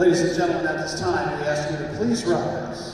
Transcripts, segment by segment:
Ladies and gentlemen, at this time, we ask you to please rise.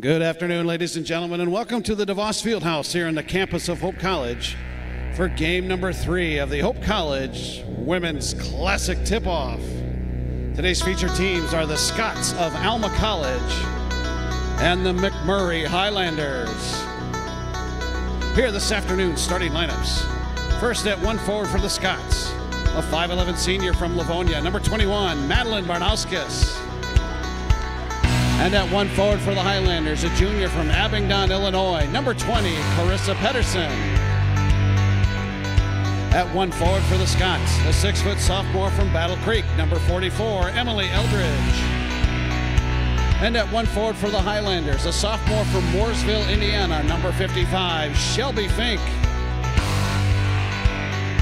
Good afternoon, ladies and gentlemen, and welcome to the DeVos Fieldhouse here on the campus of Hope College for game number 3 of the Hope College Women's Classic Tip-Off. Today's featured teams are the Scots of Alma College and the MacMurray Highlanders. Here this afternoon's starting lineups. First at one forward for the Scots, a 5'11" senior from Livonia, number 21, Madeline Barnauskas. And at one forward for the Highlanders, a junior from Abingdon, Illinois, number 20, Carissa Pedersen. At one forward for the Scots, a 6-foot sophomore from Battle Creek, number 44, Emily Eldridge. And at one forward for the Highlanders, a sophomore from Mooresville, Indiana, number 55, Shelby Fink.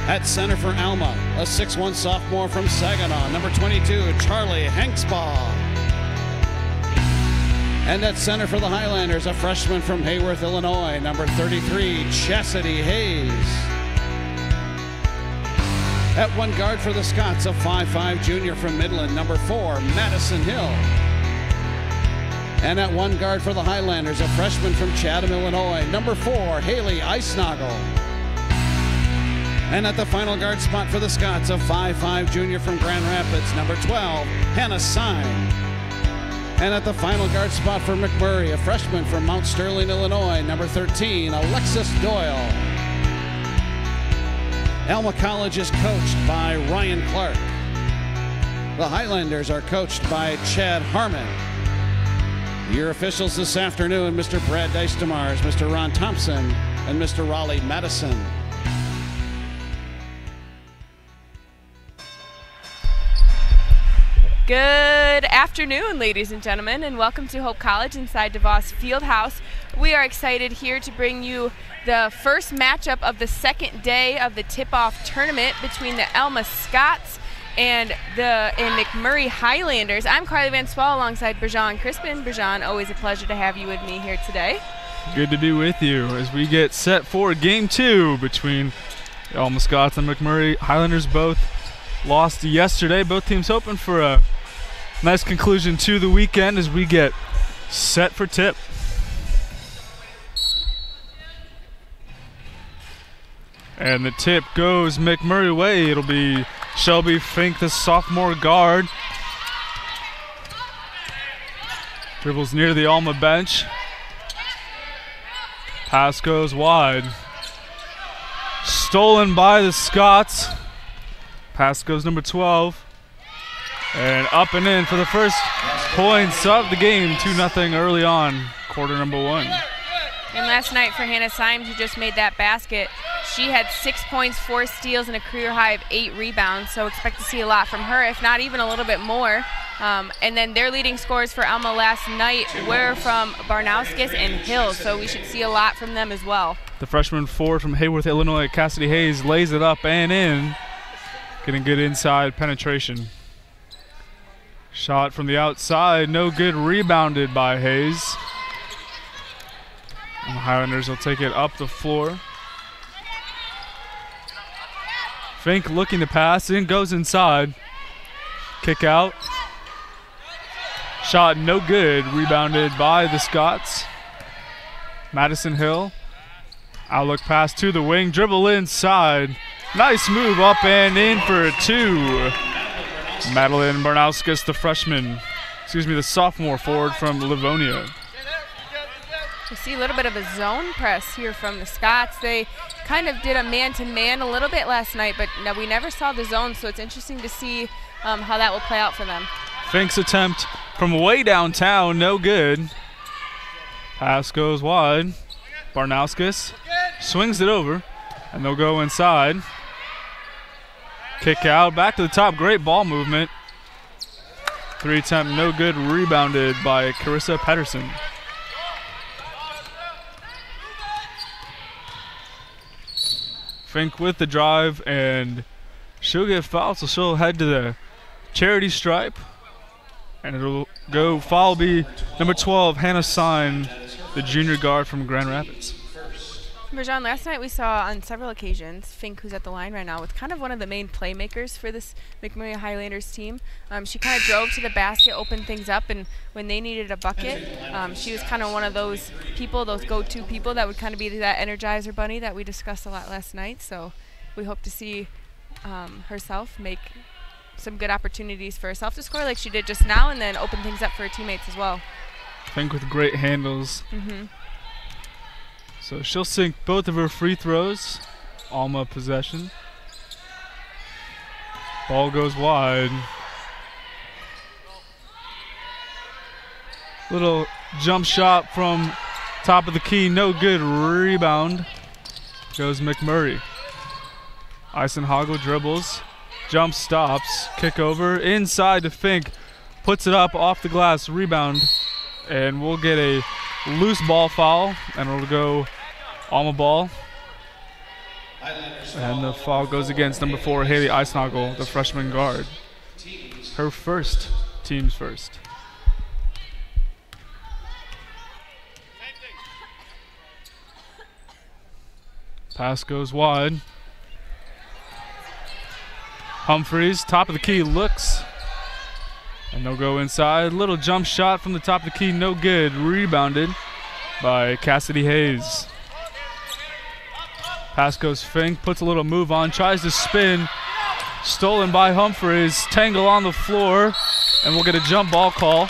At center for Alma, a 6'1" sophomore from Saginaw, number 22, Charlie Hanksbaugh. And at center for the Highlanders, a freshman from Hayworth, Illinois, number 33, Chastity Hayes. At one guard for the Scots, a 5'5" junior from Midland, number 4, Madison Hill. And at one guard for the Highlanders, a freshman from Chatham, Illinois, number 4, Haley Eisnagel. And at the final guard spot for the Scots, a 5'5" junior from Grand Rapids, number 12, Hannah Syme. And at the final guard spot for MacMurray, a freshman from Mount Sterling, Illinois, number 13, Alexis Doyle. Alma College is coached by Ryan Clark. The Highlanders are coached by Chad Harmon. Your officials this afternoon, Mr. Brad Dicemars, Mr. Ron Thompson, and Mr. Raleigh Madison. Good afternoon, ladies and gentlemen, and welcome to Hope College inside DeVos Fieldhouse. We are excited here to bring you the first matchup of the second day of the tip-off tournament between the Alma Scots and the MacMurray Highlanders. I'm Carly Van Swell alongside Berjan Crispin. Berjan, always a pleasure to have you with me here today. Good to be with you as we get set for game 2 between the Alma Scots and MacMurray Highlanders. Both lost yesterday. Both teams hoping for a nice conclusion to the weekend as we get set for tip. And the tip goes MacMurray way. It'll be Shelby Fink, the sophomore guard. Dribbles near the Alma bench. Pass goes wide. Stolen by the Scots. Pass goes number 12. And up and in for the first points of the game, 2-0 early on, quarter number 1. And last night for Hannah Symes, who just made that basket, she had 6 points, 4 steals, and a career high of 8 rebounds. So expect to see a lot from her, if not even a little bit more. And then their leading scores for Alma last night were from Barnauskas and Hill, so we should see a lot from them as well. The freshman forward from Hayworth, Illinois, Cassidy Hayes, lays it up and in, getting good inside penetration. Shot from the outside, no good, rebounded by Hayes. And the Highlanders will take it up the floor. Fink looking to pass, and goes inside. Kick out. Shot no good, rebounded by the Scots. Madison Hill. Outlook pass to the wing, dribble inside. Nice move up and in for 2. Madeline Barnauskas, the sophomore forward from Livonia. We see a little bit of a zone press here from the Scots. They kind of did a man-to-man a little bit last night, but we never saw the zone, so it's interesting to see how that will play out for them. Fink's attempt from way downtown, no good. Pass goes wide. Barnauskas swings it over, and they'll go inside. Kick out, back to the top, great ball movement. 3 attempt, no good, rebounded by Carissa Pedersen. Fink with the drive, and she'll get fouled, so she'll head to the charity stripe. And it'll go foul be number 12, Hannah Sign, the junior guard from Grand Rapids. Rajan, last night we saw on several occasions Fink, who's at the line right now, with kind of one of the main playmakers for this MacMurray Highlanders team. She kind of drove to the basket, opened things up, and when they needed a bucket, she was kind of one of those people, those go-to people that would kind of be that Energizer bunny that we discussed a lot last night. So we hope to see herself make some good opportunities for herself to score like she did just now, and then open things up for her teammates as well. Fink with great handles. So she'll sink both of her free throws. Alma possession. Ball goes wide. Little jump shot from top of the key, no good. Rebound goes MacMurray. Eisenhagel dribbles, jump stops, kick over, inside to Fink. Puts it up off the glass, rebound, and we'll get a loose ball foul, and it'll go Alma ball. And the foul goes against number 4, Haley Eisenhagel, the freshman guard. Her first, team's first. Pass goes wide. Humphreys, top of the key, looks. And they'll go inside. Little jump shot from the top of the key, no good. Rebounded by Cassidy Hayes. Pass goes Fink, puts a little move on, tries to spin. Stolen by Humphreys. Tangle on the floor, and we'll get a jump ball call.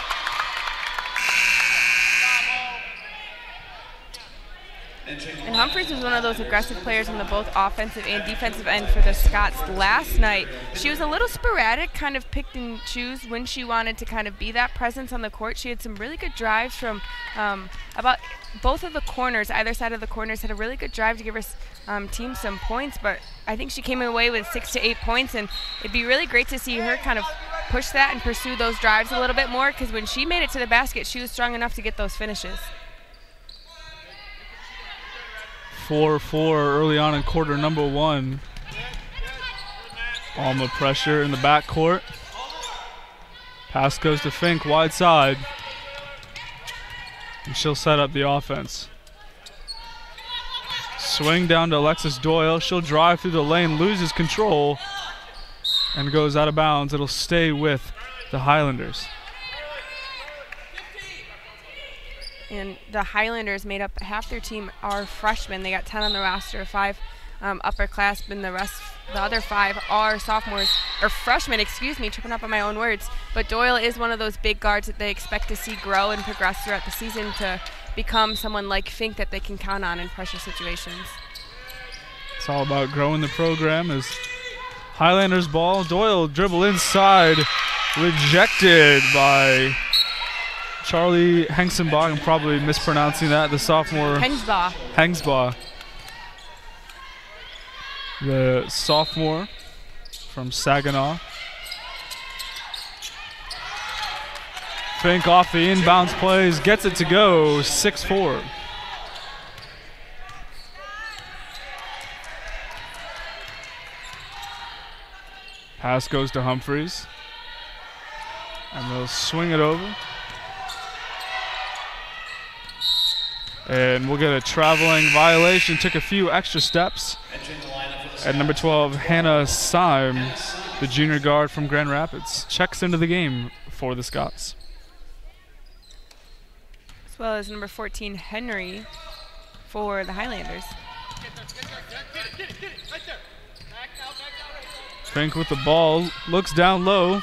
And Humphreys was one of those aggressive players on the both offensive and defensive end for the Scots last night. She was a little sporadic, kind of picked and choose when she wanted to kind of be that presence on the court. She had some really good drives from about both of the corners. Either side of the corners had a really good drive to give her team some points, but I think she came away with 6 to 8 points, and it'd be really great to see her kind of push that and pursue those drives a little bit more, because when she made it to the basket, she was strong enough to get those finishes. 4-4 early on in quarter number 1. Alma pressure in the backcourt. Pass goes to Fink, wide side. And she'll set up the offense. Swing down to Alexis Doyle. She'll drive through the lane, loses control, and goes out of bounds. It'll stay with the Highlanders. And the Highlanders made up half their team are freshmen. They got 10 on the roster, 5 upperclassmen. The other 5 are sophomores, or freshmen, excuse me, tripping up on my own words. But Doyle is one of those big guards that they expect to see grow and progress throughout the season to become someone like Fink that they can count on in pressure situations. It's all about growing the program as Highlanders ball. Doyle dribble inside, rejected by Charlie Hengsenbach. I'm probably mispronouncing that, the sophomore. Hengsbaugh. The sophomore from Saginaw. Fink off the inbounds plays, gets it to go, 6-4. Pass goes to Humphreys. And they'll swing it over. And we'll get a traveling violation. Took a few extra steps. And number 12, Hannah Syme, the junior guard from Grand Rapids, checks into the game for the Scots. As well as number 14, Henry, for the Highlanders. Fink with the ball, looks down low.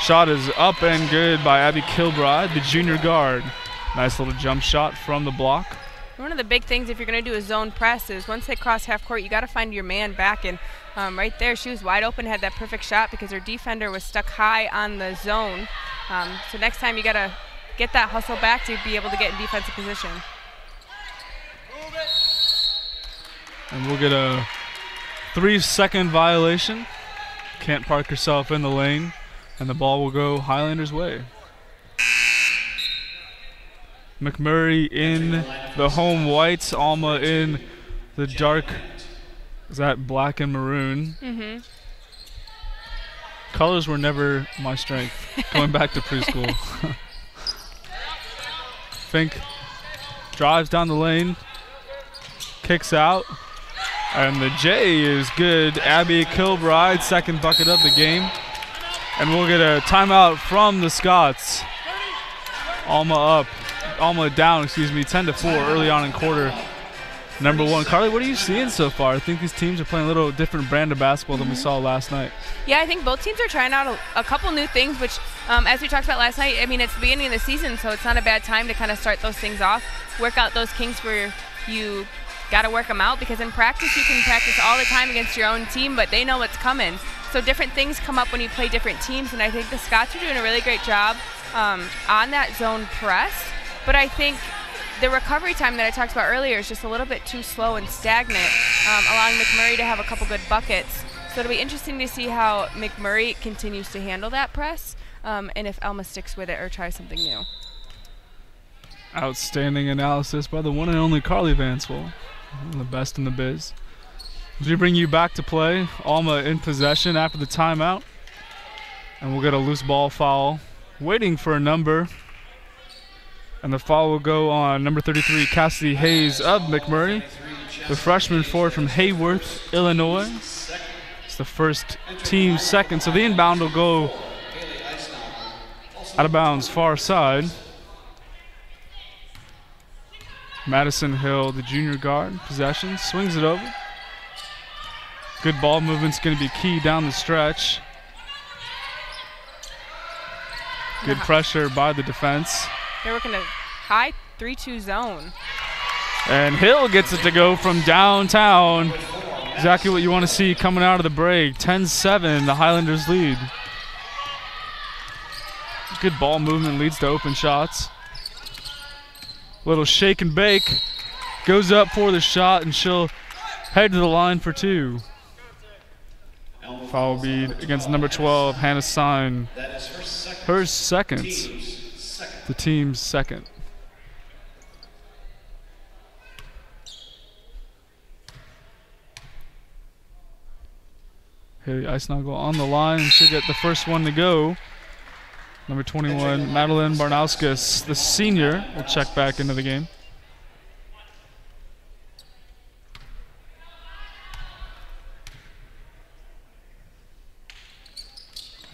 Shot is up and good by Abby Kilbride, the junior guard. Nice little jump shot from the block. One of the big things if you're going to do a zone press is once they cross half court, you got to find your man back. And right there, she was wide open, had that perfect shot because her defender was stuck high on the zone. So next time you got to get that hustle back to be able to get in defensive position. And we'll get a 3-second violation. Can't park herself in the lane, and the ball will go Highlanders' way. MacMurray in the home whites, Alma in the dark, is that black and maroon? Mm-hmm. Colors were never my strength, going back to preschool. Fink drives down the lane, kicks out, and the J is good. Abby Kilbride, second bucket of the game. And we'll get a timeout from the Scots. Alma down, 10-4 early on in quarter number 1. Carly, what are you seeing so far? I think these teams are playing a little different brand of basketball than we saw last night. Yeah, I think both teams are trying out a couple new things, which, as we talked about last night, I mean, it's the beginning of the season, so it's not a bad time to kind of start those things off, work out those kinks where you got to work them out, because in practice you can practice all the time against your own team, but they know what's coming. So different things come up when you play different teams, and I think the Scots are doing a really great job on that zone press. But I think the recovery time that I talked about earlier is just a little bit too slow and stagnant, allowing MacMurray to have a couple good buckets. So it'll be interesting to see how MacMurray continues to handle that press, and if Alma sticks with it or tries something new. Outstanding analysis by the one and only Carly Vanswell, the best in the biz. As we bring you back to play, Alma in possession after the timeout, and we'll get a loose ball foul, waiting for a number. And the foul will go on number 33, Cassidy Hayes of MacMurray, the freshman forward from Hayworth, Illinois. It's the first team second, so the inbound will go out of bounds far side. Madison Hill, the junior guard, possession, swings it over. Good ball movement's going to be key down the stretch. Good pressure by the defense. They're working a high 3-2 zone. And Hill gets it to go from downtown. Exactly what you want to see coming out of the break. 10-7, the Highlanders lead. Good ball movement leads to open shots. Little shake and bake. Goes up for the shot, and she'll head to the line for 2. Foul will be against number 12, Hannah Syme. Her second. The team's second. Haley Eisnagel on the line, and she'll get the first one to go. Number 21, Madeline Barnauskas, the senior, will check back into the game.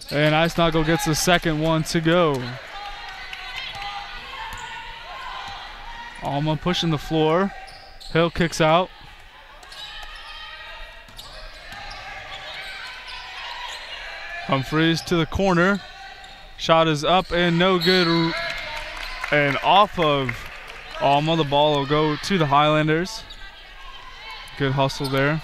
And Eisnagel gets the second one to go. Alma pushing the floor. Hill kicks out. Humphreys to the corner. Shot is up and no good. And off of Alma, the ball will go to the Highlanders. Good hustle there.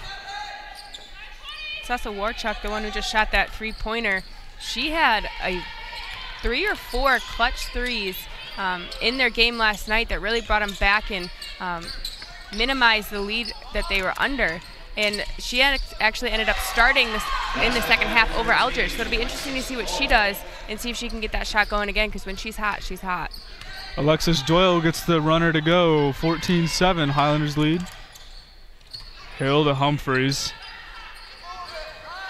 Sessa Warchuk, the one who just shot that three-pointer, she had 3 or 4 clutch threes in their game last night that really brought them back and minimized the lead that they were under. And she actually ended up starting this in the second half over Eldridge. So it'll be interesting to see what she does and see if she can get that shot going again, because when she's hot, she's hot. Alexis Doyle gets the runner to go. 14-7, Highlanders lead. Hill to Humphreys.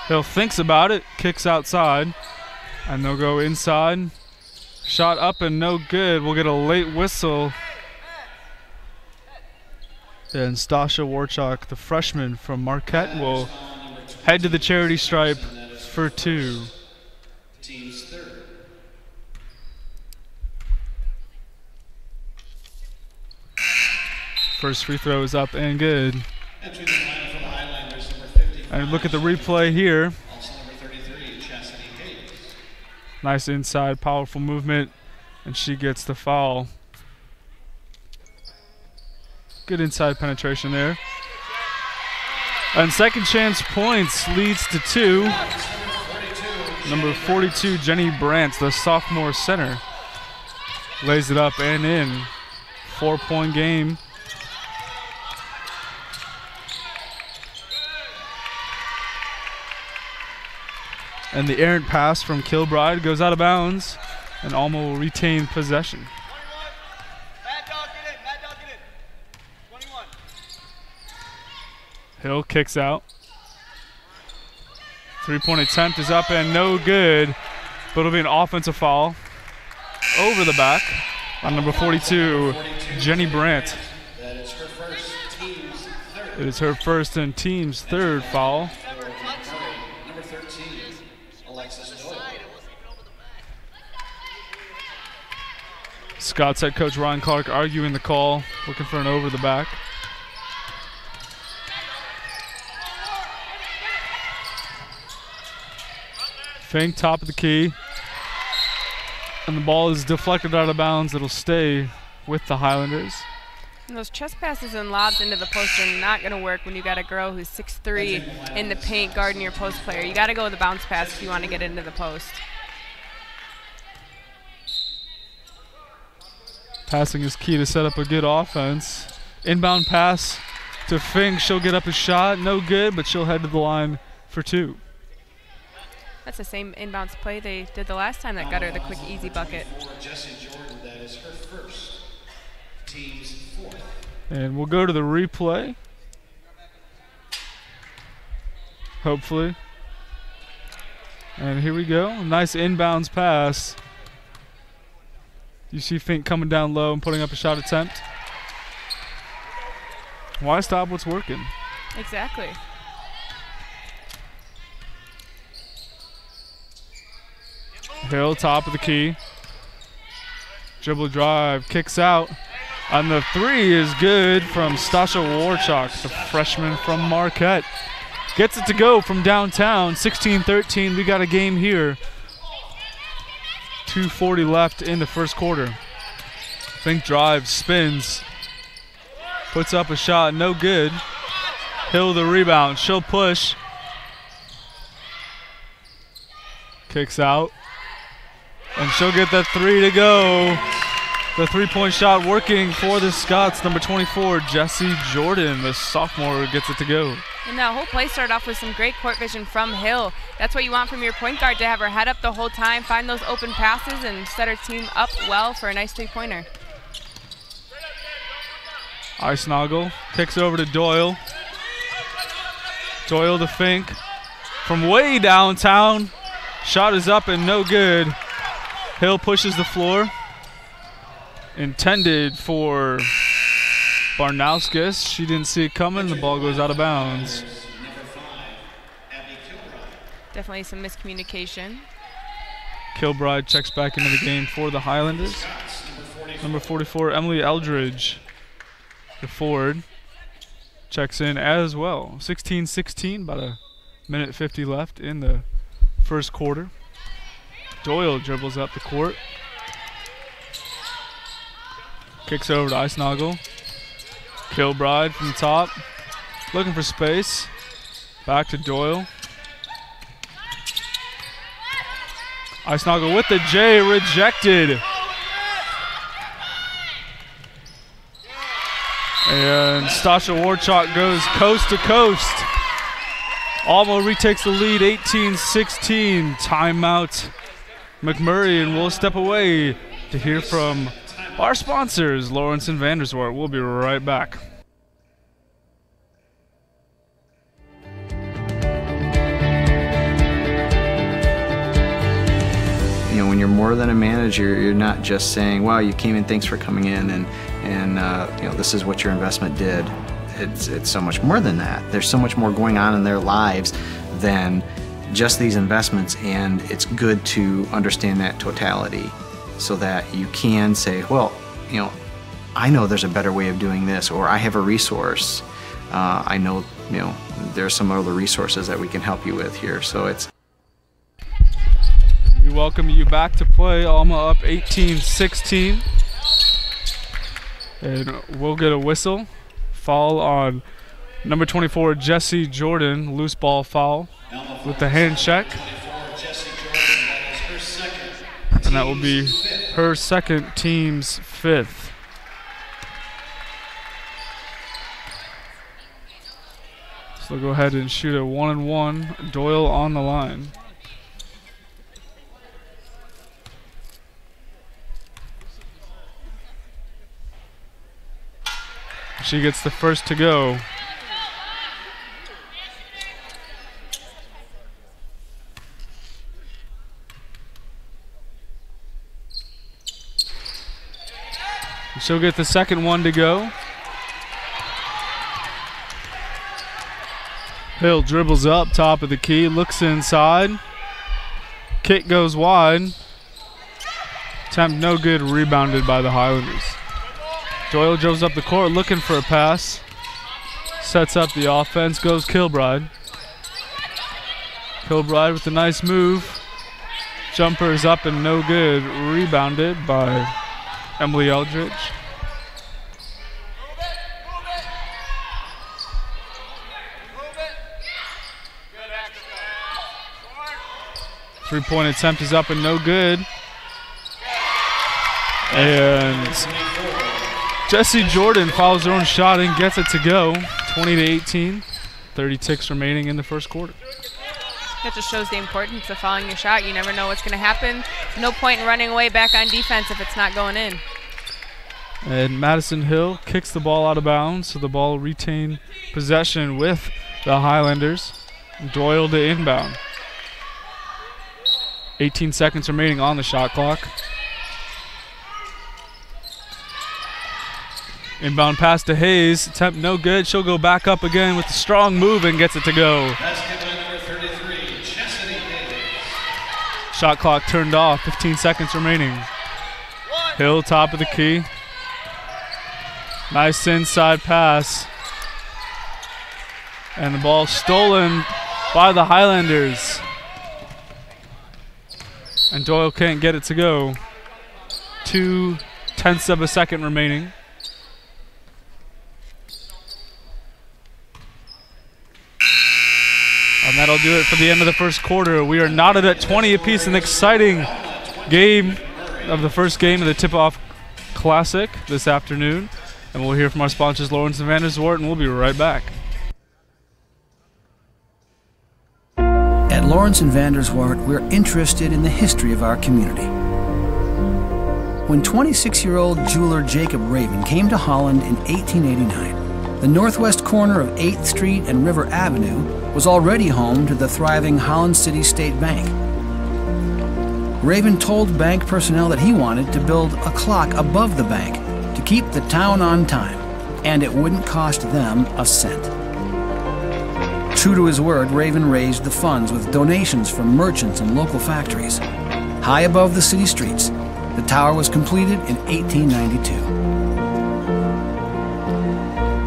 Hill thinks about it, kicks outside, and they'll go inside. Shot up and no good. We'll get a late whistle. And Stasha Warchuk, the freshman from Marquette, will head to the charity stripe for 2. Team's third. First free throw is up and good. Entering the line for the Highlanders, number 55. And look at the replay here. Also number 33, Chastity Hayes. Nice inside, powerful movement, and she gets the foul. Good inside penetration there. And second chance points leads to 2. Number 42, Jenny Brandt, the sophomore center, lays it up and in. 4-point game. And the errant pass from Kilbride goes out of bounds, and Alma will retain possession. Hill kicks out. 3-point attempt is up and no good, but it'll be an offensive foul over the back on number 42, Jenny Brandt. That is her first, team's third. It is her first and team's third foul. Number 13, Alexis Doyle. Scott's head coach Ryan Clark arguing the call, looking for an over the back. Fink, top of the key. And the ball is deflected out of bounds. It'll stay with the Highlanders. And those chest passes and lobs into the post are not going to work when you got a girl who's 6'3" in the paint guarding your post player. You got to go with the bounce pass if you want to get into the post. Passing is key to set up a good offense. Inbound pass to Fink. She'll get up a shot. No good, but she'll head to the line for 2. That's the same inbounds play they did the last time that got her the quick, easy bucket. For Jessie Jordan, that is her first, team's fourth. And we'll go to the replay. Hopefully. And here we go. Nice inbounds pass. You see Fink coming down low and putting up a shot attempt. Why stop what's working? Exactly. Hill, top of the key. Dribble drive, kicks out. And the 3 is good from Stasha Warchuk, the freshman from Marquette. Gets it to go from downtown, 16-13. We got a game here. 2:40 left in the first quarter. Fink drives, spins. Puts up a shot, no good. Hill the rebound, she'll push. Kicks out. And she'll get that 3 to go. The 3-point shot working for the Scots. Number 24, Jessie Jordan, the sophomore, gets it to go. And that whole play started off with some great court vision from Hill. That's what you want from your point guard, to have her head up the whole time, find those open passes, and set her team up well for a nice 3-pointer. Eisnagel kicks over to Doyle. Doyle to Fink. From way downtown. Shot is up and no good. Hill pushes the floor. Intended for Barnauskas. She didn't see it coming. The ball goes out of bounds. Definitely some miscommunication. Kilbride checks back into the game for the Highlanders. Number 44, Emily Eldridge, the forward, checks in as well. 16-16, about a minute 50 left in the first quarter. Doyle dribbles up the court. Kicks over to Eisnagel. Kilbride from the top. Looking for space. Back to Doyle. Eisnagel with the J, rejected. And Stasha Warchuk goes coast to coast. Alma retakes the lead, 18-16. Timeout MacMurray, and we'll step away to hear from our sponsors, Lawrence and Vanderswart. We'll be right back. You know, when you're more than a manager, you're not just saying, wow, you came in, thanks for coming in, and you know, this is what your investment did. it's so much more than that. There's so much more going on in their lives than just these investments, and it's good to understand that totality so that you can say, well, you know, I know there's a better way of doing this, or I have a resource. I know, you know, there's some other resources that we can help you with here. So it's. We welcome you back to play. Alma up 18-16. And we'll get a whistle. Foul on number 24, Jesse Jordan. Loose ball foul with the hand check. And that will be her second, team's fifth. So they'll go ahead and shoot a 1-and-1. Doyle on the line. She gets the first to go. She'll get the second one to go. Hill dribbles up, top of the key, looks inside. Kick goes wide. Attempt no good, rebounded by the Highlanders. Doyle dribbles up the court looking for a pass. Sets up the offense, goes Kilbride. Kilbride with a nice move. Jumper is up and no good, rebounded by Emily Eldridge. Three-point attempt is up and no good. And Jesse Jordan fouls her own shot and gets it to go. 20-18. 30 ticks remaining in the first quarter. That just shows the importance of fouling your shot. You never know what's going to happen. No point in running away back on defense if it's not going in. And Madison Hill kicks the ball out of bounds, so the ball retain possession with the Highlanders. Doyle to inbound. 18 seconds remaining on the shot clock. Inbound pass to Hayes. Attempt no good. She'll go back up again with a strong move and gets it to go. Shot clock turned off. 15 seconds remaining. Hill top of the key. Nice inside pass. And the ball stolen by the Highlanders. And Doyle can't get it to go. 0.2 of a second remaining. And that'll do it for the end of the first quarter. We are knotted at 20 apiece. An exciting game of the first game of the Tip-Off Classic this afternoon. And we'll hear from our sponsors, Lawrence and Vanderswart, and we'll be right back. At Lawrence and Vanderswart, we're interested in the history of our community. When 26-year-old jeweler Jacob Raven came to Holland in 1889, the northwest corner of 8th Street and River Avenue was already home to the thriving Holland City State Bank. Raven told bank personnel that he wanted to build a clock above the bank to keep the town on time, and it wouldn't cost them a cent. True to his word, Raven raised the funds with donations from merchants and local factories. High above the city streets, the tower was completed in 1892.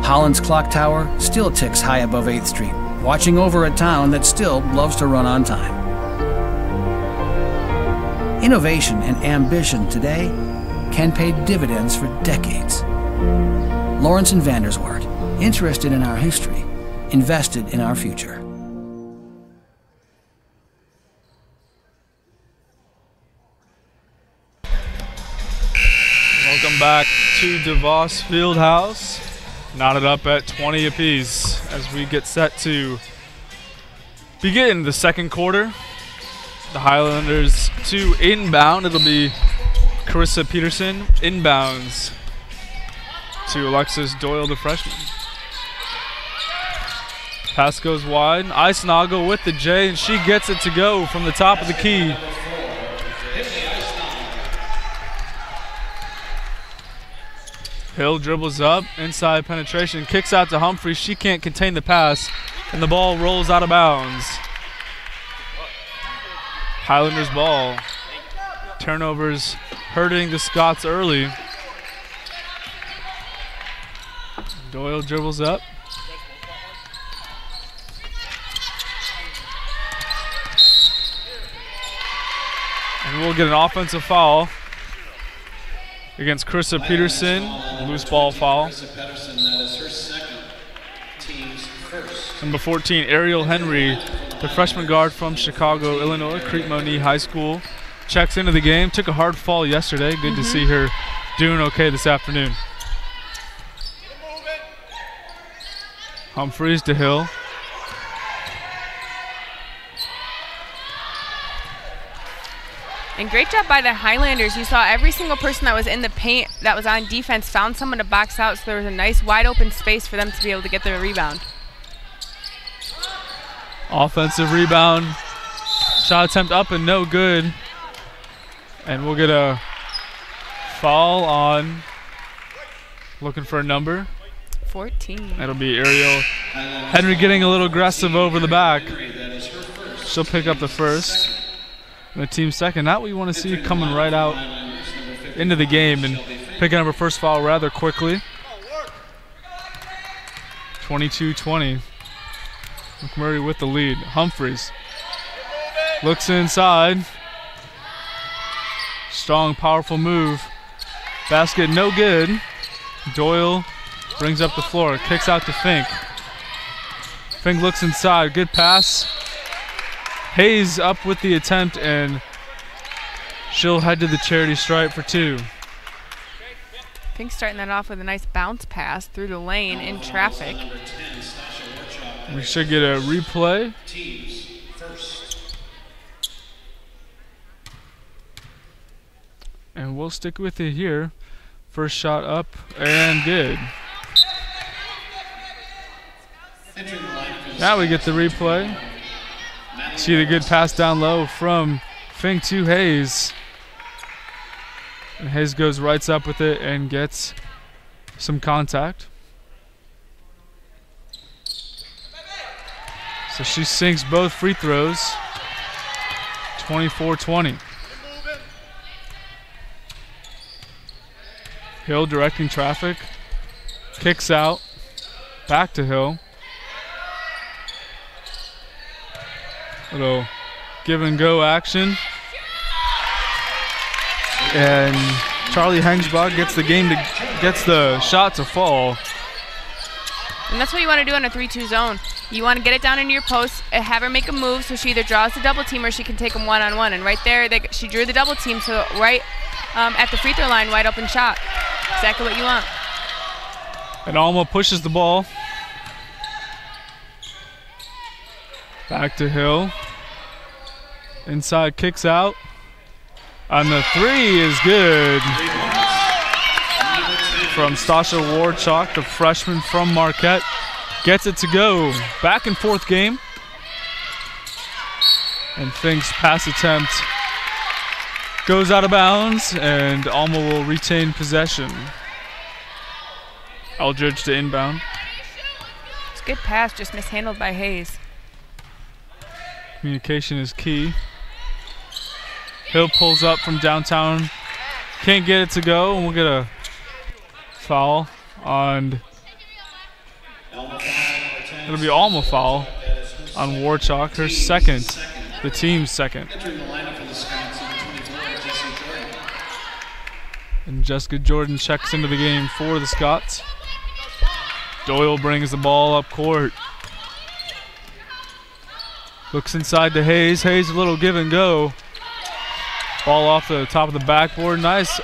Holland's clock tower still ticks high above 8th Street, watching over a town that still loves to run on time. Innovation and ambition today can pay dividends for decades. Lawrence and Vanderswart, interested in our history, invested in our future. Welcome back to DeVos Fieldhouse. Knotted up at 20 apiece as we get set to begin the second quarter. The Highlanders to inbound. It'll be Carissa Peterson. Inbounds to Alexis Doyle, the freshman. Pass goes wide. Eisnagel with the J, and she gets it to go from the top of the key. Hill dribbles up, inside penetration, kicks out to Humphries. She can't contain the pass, and the ball rolls out of bounds. Highlanders ball. Turnovers hurting the Scots early. Doyle dribbles up. And we'll get an offensive foul against Krista Peterson. Loose ball foul. Number 14, Ariel Henry, the freshman guard from Chicago, Illinois, Crete-Monee High School. Checks into the game. Took a hard fall yesterday. Good to see her doing okay this afternoon. Humphries to Hill. And great job by the Highlanders. You saw every single person that was in the paint that was on defense found someone to box out, so there was a nice wide open space for them to be able to get their rebound. Offensive rebound. Shot attempt up and no good. And we'll get a foul on, looking for a number. 14. That'll be Ariel Henry getting a little aggressive over the back. She'll pick up the first. And the team second. Not what you want to see coming right out into the game and picking up her first foul rather quickly. 22-20. MacMurray with the lead. Humphries looks inside. Strong, powerful move. Basket no good. Doyle brings up the floor. Kicks out to Fink. Fink looks inside. Good pass. Hayes up with the attempt, and she'll head to the charity stripe for two. Fink starting that off with a nice bounce pass through the lane in traffic. We should get a replay. And we'll stick with it here. First shot up and good. Now we get the replay. See the good pass down low from Fink to Hayes. And Hayes goes right up with it and gets some contact. So she sinks both free throws. 24-20. Hill directing traffic. Kicks out. Back to Hill. Little give and go action. And Charlie Hengsbach gets the shot to fall. And that's what you want to do in a 3-2 zone. You want to get it down into your post, have her make a move so she either draws the double team or she can take them one-on-one. And right there, she drew the double team, so right at the free throw line, wide open shot. Exactly what you want. And Alma pushes the ball. Back to Hill. Inside, kicks out. On the three is good. From Stasha Warchuk, the freshman from Marquette. Gets it to go. Back and forth game. And Fink's pass attempt goes out of bounds, and Alma will retain possession. Eldridge to inbound. It's a good pass, just mishandled by Hayes. Communication is key. Hill pulls up from downtown. Can't get it to go, and we'll get a foul on. It'll be Alma foul on Warchuk, her second, the team's second. And Jessica Jordan checks into the game for the Scots. Doyle brings the ball up court. Looks inside to Hayes. Hayes a little give and go. Ball off the top of the backboard. Nice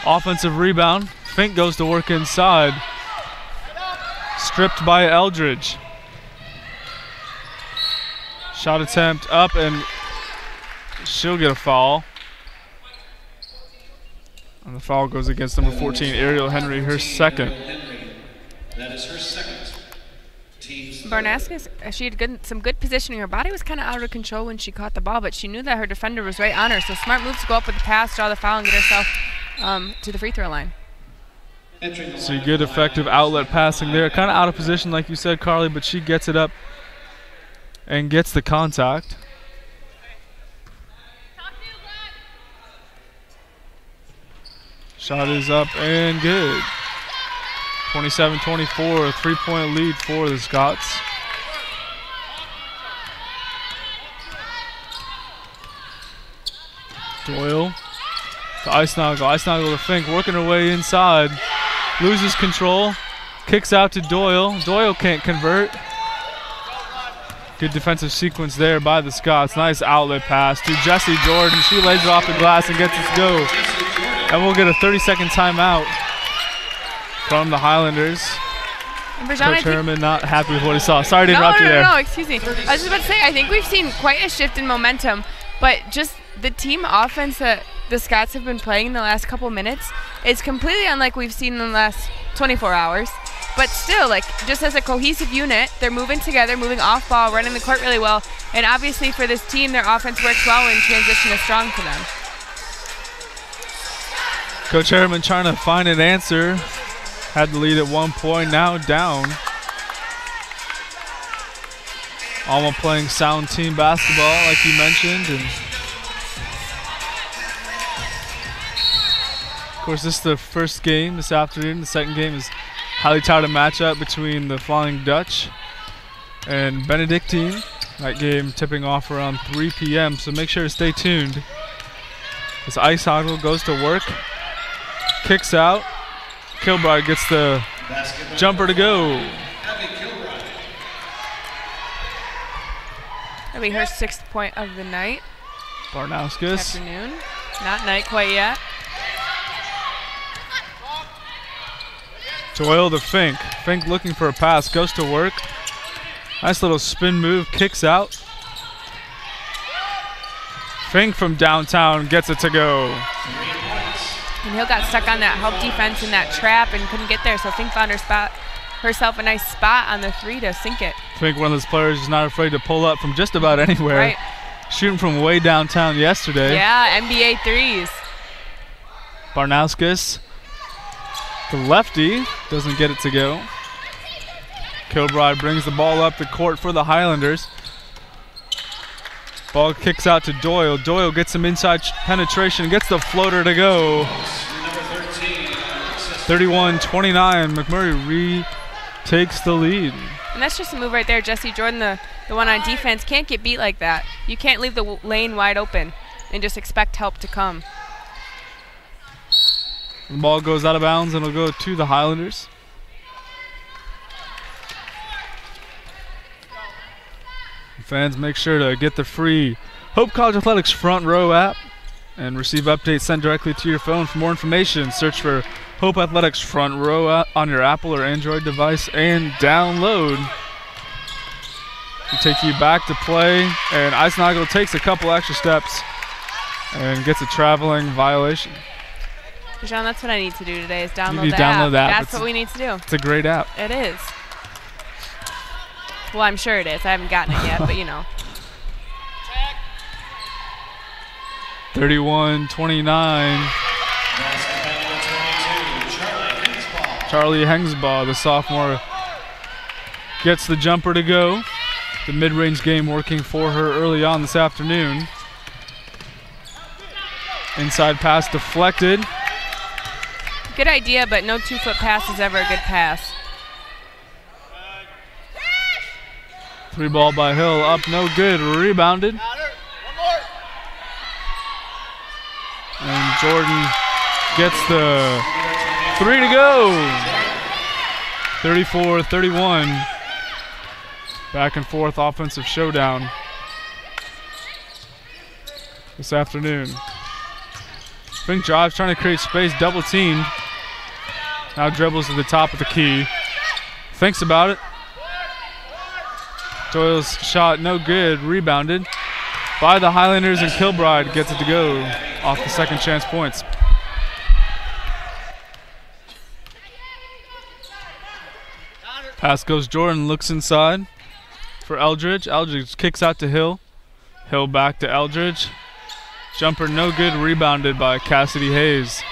offensive rebound. Fink goes to work inside. Stripped by Eldridge. Shot attempt up, and she'll get a foul. And the foul goes against number 14, Ariel Henry, her second. That is her second. Barnaskis, she had some good positioning. Her body was kind of out of control when she caught the ball, but she knew that her defender was right on her. So smart move to go up with the pass, draw the foul, and get herself to the free throw line. Entering the See line good of effective outlet passing there. Kind of out of position like you said, Carly, but she gets it up and gets the contact. Shot is up and good. 27-24, a 3-point lead for the Scots. Doyle to Eisnagel. Eisnagel to Fink, working her way inside. Loses control. Kicks out to Doyle. Doyle can't convert. Good defensive sequence there by the Scots. Nice outlet pass to Jessie Jordan. She lays it off the glass and gets it to go. And we'll get a 30-second timeout from the Highlanders. Coach Herman not happy with what he saw. Sorry to interrupt you there. No, excuse me. I was just about to say, I think we've seen quite a shift in momentum, but just the team offense that the Scots have been playing in the last couple minutes is completely unlike we've seen in the last 24 hours. But still, like, just as a cohesive unit, they're moving together, moving off ball, running the court really well. And obviously for this team, their offense works well and transition is strong for them. Coach Herman trying to find an answer. Had the lead at 1 point, now down. Alma playing sound team basketball, like you mentioned. And of course, this is the first game this afternoon. The second game is highly touted matchup between the Flying Dutch and Benedictine. That game tipping off around 3 p.m., so make sure to stay tuned. As Eisnagel goes to work, kicks out. Kilbride gets the jumper to go. That'll be her 6th point of the night. Barnauskas. Afternoon. Not night quite yet. Doyle to Fink. Fink looking for a pass, goes to work. Nice little spin move, kicks out. Fink from downtown gets it to go. And Hill got stuck on that help defense in that trap and couldn't get there, so Fink found herself a nice spot on the 3 to sink it. Fink, one of those players who's not afraid to pull up from just about anywhere. Right. Shooting from way downtown yesterday. Yeah, NBA threes. Barnauskas, the lefty, doesn't get it to go. Kilbride brings the ball up the court for the Highlanders. Ball kicks out to Doyle. Doyle gets some inside penetration, gets the floater to go. 31-29, MacMurray retakes the lead. And that's just a move right there. Jessie Jordan, the one on defense, can't get beat like that. You can't leave the lane wide open and just expect help to come. The ball goes out of bounds and it'll go to the Highlanders. Fans, make sure to get the free Hope College Athletics Front Row app and receive updates sent directly to your phone. For more information, search for Hope Athletics Front Row on your Apple or Android device and download. We take you back to play, and Eisnagel takes a couple extra steps and gets a traveling violation. John, that's what I need to do today is download You the download app. that. That's what we need to do. It's a great app. It is. Well, I'm sure it is. I haven't gotten it yet, but you know. 31-29. Charlie Hengsbaugh, the sophomore, gets the jumper to go. The mid-range game working for her early on this afternoon. Inside pass deflected. Good idea, but no 2-foot pass is ever a good pass. 3 ball by Hill, up no good, rebounded. And Jordan gets the 3 to go. 34-31. Back and forth offensive showdown this afternoon. Fink drives, trying to create space, double teamed. Now dribbles to the top of the key. Thinks about it. Doyle's shot no good, rebounded by the Highlanders, and Kilbride gets it to go off the second chance points. Pass goes Jordan, looks inside for Eldridge. Eldridge kicks out to Hill. Hill back to Eldridge. Jumper no good, rebounded by Cassidy Hayes.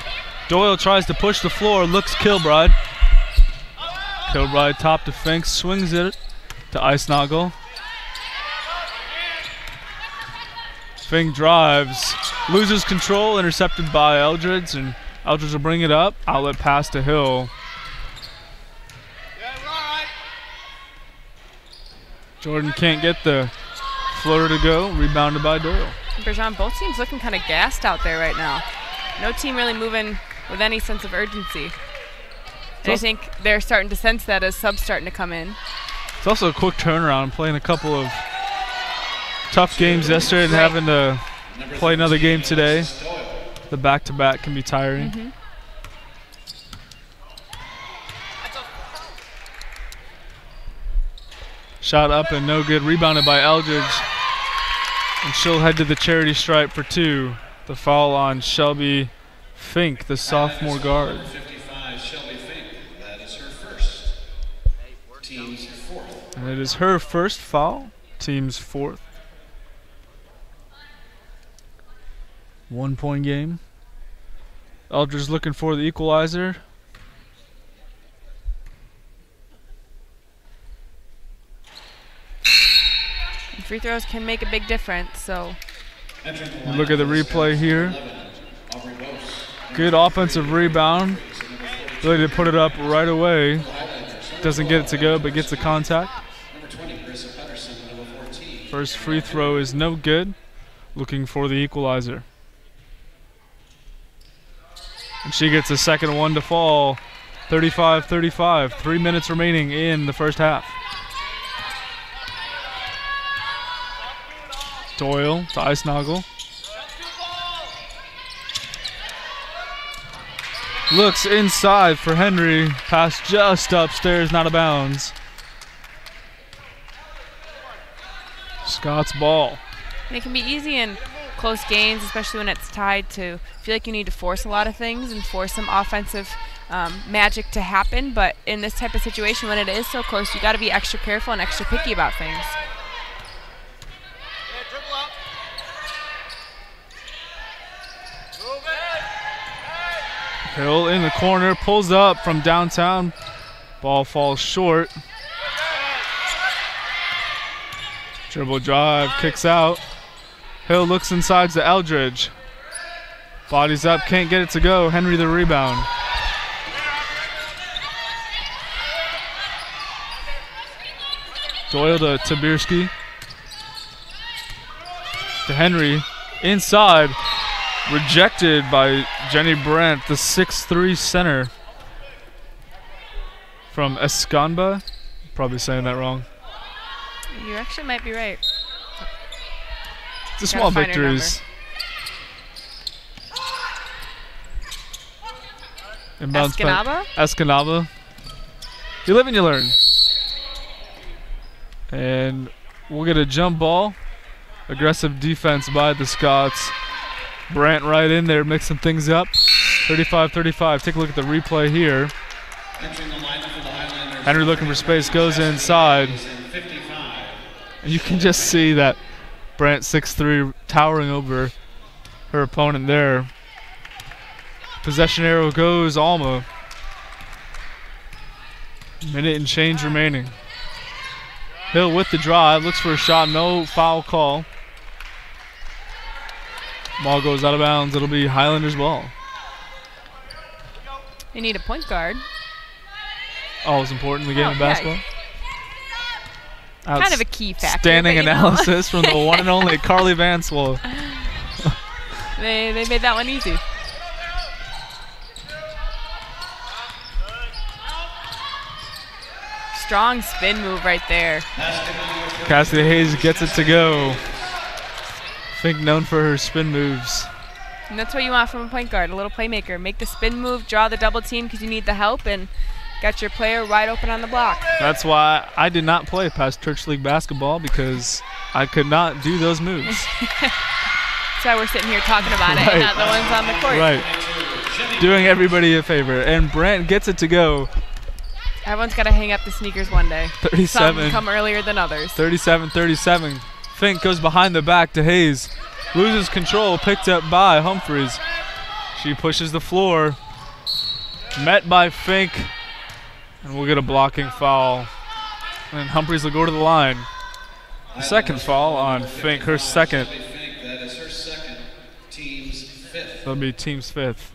Doyle tries to push the floor, looks Kilbride. Kilbride top to Fink, swings it to Eisnagel. Fink drives, loses control, intercepted by Eldridge, and Eldridge will bring it up. Outlet pass to Hill. Jordan can't get the floater to go, rebounded by Doyle. Bergeron, both teams looking kind of gassed out there right now. No team really moving with any sense of urgency. And I think they're starting to sense that as subs starting to come in. It's also a quick turnaround, playing a couple of tough games yesterday and having to play another game today. The back-to-back can be tiring. Shot up and no good, rebounded by Eldridge. And she'll head to the charity stripe for 2. The foul on Shelby Fink, the sophomore guard. 55, Shelby Fink. That is her first. Team's 4th. And it is her first foul, team's 4th. 1 point game. Eldridge looking for the equalizer. And free throws can make a big difference, so. Look at the replay here. Good offensive rebound. Really to put it up right away. Doesn't get it to go, but gets the contact. First free throw is no good. Looking for the equalizer. And she gets a second one to fall. 35-35. 3 minutes remaining in the first half. Doyle to Eisnagel. Looks inside for Henry. Pass just upstairs, not out of bounds. Scott's ball. And it can be easy in close games, especially when it's tied to feel like you need to force a lot of things and force some offensive magic to happen. But in this type of situation, when it is so close, you got to be extra careful and extra picky about things. Hill in the corner, pulls up from downtown. Ball falls short. Dribble drive, kicks out. Hill looks inside to Eldridge. Bodies up, can't get it to go. Henry the rebound. Doyle to Tabirski. To Henry, inside. Rejected by Jenny Brandt, the 6'3" center from Escanaba. Probably saying that wrong. You actually might be right. It's a small victories. Escanaba? Escanaba. You live and you learn. And we'll get a jump ball. Aggressive defense by the Scots. Brandt right in there mixing things up. 35-35. Take a look at the replay here. Henry looking for space, goes inside. And you can just see that Brandt 6'3" towering over her opponent there. Possession arrow goes Alma. Minute and change remaining. Hill with the drive, looks for a shot, no foul call. Ball goes out of bounds. It'll be Highlanders ball. They need a point guard. Always important in the game of basketball. Kind of a key factor. Standing analysis from the one and only Carly Vanswell. They made that one easy. Strong spin move right there. Cassidy Hayes gets it to go. Fink known for her spin moves. And that's what you want from a point guard, a little playmaker. Make the spin move, draw the double team because you need the help, and got your player wide open on the block. That's why I did not play past church league basketball, because I could not do those moves. That's why we're sitting here talking about it and not the ones on the court. Right. Doing everybody a favor. And Brandt gets it to go. Everyone's got to hang up the sneakers one day. 37. Some come earlier than others. 37-37. Fink goes behind the back to Hayes. Loses control, picked up by Humphreys. She pushes the floor. met by Fink, and we'll get a blocking foul. And Humphreys will go to the line. The second foul on Fink, her second. That is her second, team's fifth. That'll be team's fifth.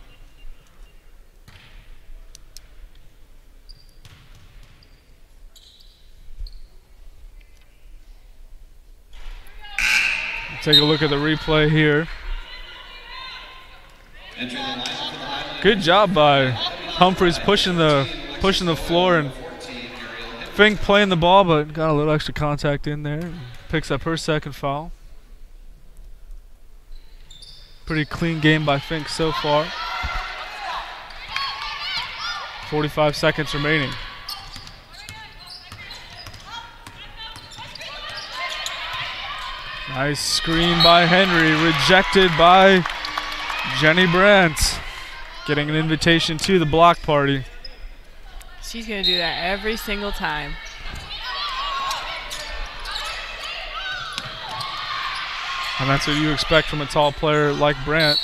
Take a look at the replay here. Good job by Humphreys pushing the floor, and Fink playing the ball, but got a little extra contact in there. Picks up her second foul. Pretty clean game by Fink so far. 45 seconds remaining. Nice screen by Henry, rejected by Jenny Brandt. Getting an invitation to the block party. She's going to do that every single time. And that's what you expect from a tall player like Brandt.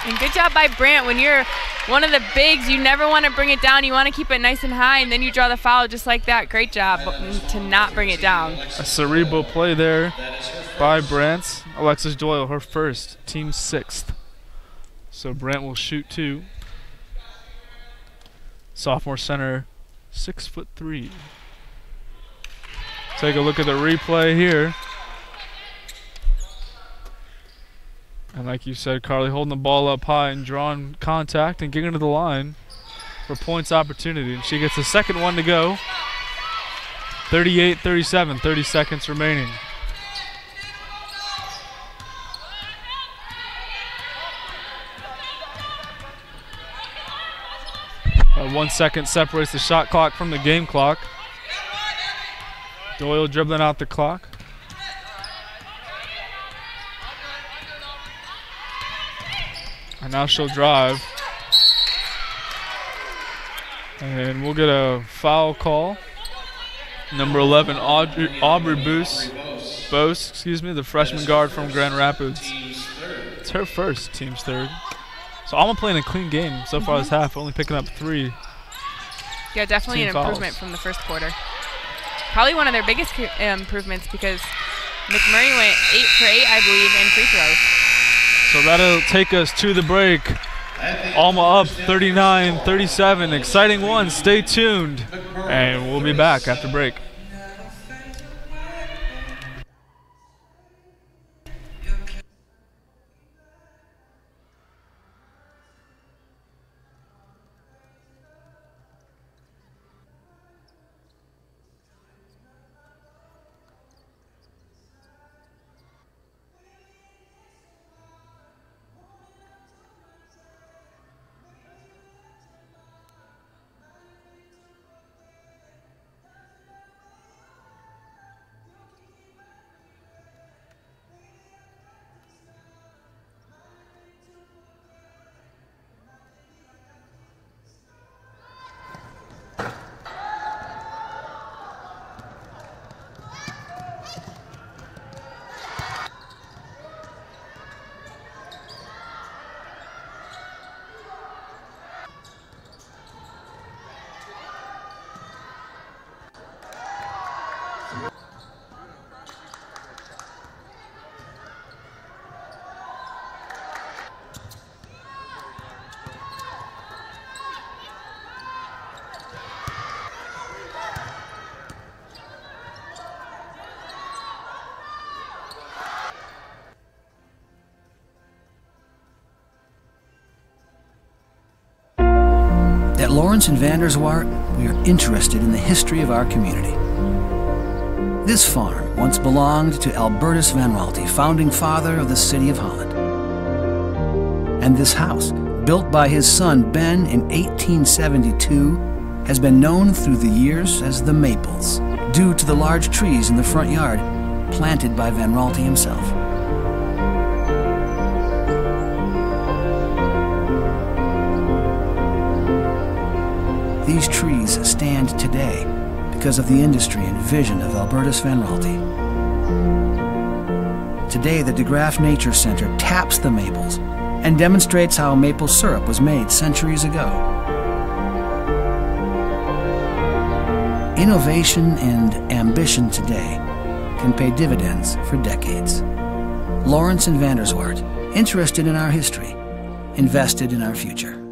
And good job by Brandt. When you're one of the bigs, you never want to bring it down. You want to keep it nice and high, and then you draw the foul just like that. Great job to not bring it down. A cerebral play there by Brandt. Alexis Doyle, her first, team sixth. So Brandt will shoot two. Sophomore center, 6'3". Take a look at the replay here. And like you said, Carly, holding the ball up high and drawing contact and getting to the line for points opportunity. And she gets the second one to go. 38-37, 30 seconds remaining. About 1 second separates the shot clock from the game clock. Doyle dribbling out the clock. And now she'll drive. And we'll get a foul call. Number 11, Aubrey Bose, the freshman guard from Grand Rapids. It's her first, team's third. So Alma playing a clean game so far this half, only picking up 3. Yeah, definitely an improvement from the first quarter. Probably one of their biggest improvements because MacMurray went 8 for 8, I believe, in free throws. So that'll take us to the break. Alma up 39-37. Exciting one. Stay tuned. And we'll be back after break. At Lawrence and Vanderswart, we are interested in the history of our community. This farm once belonged to Albertus Van Raalte, founding father of the city of Holland. And this house, built by his son Ben in 1872, has been known through the years as the Maples, due to the large trees in the front yard planted by Van Raalte himself. These trees stand today because of the industry and vision of Albertus Van Raalte. Today, the DeGraff Nature Center taps the maples and demonstrates how maple syrup was made centuries ago. Innovation and ambition today can pay dividends for decades. Lawrence and Vanderswart, interested in our history, invested in our future.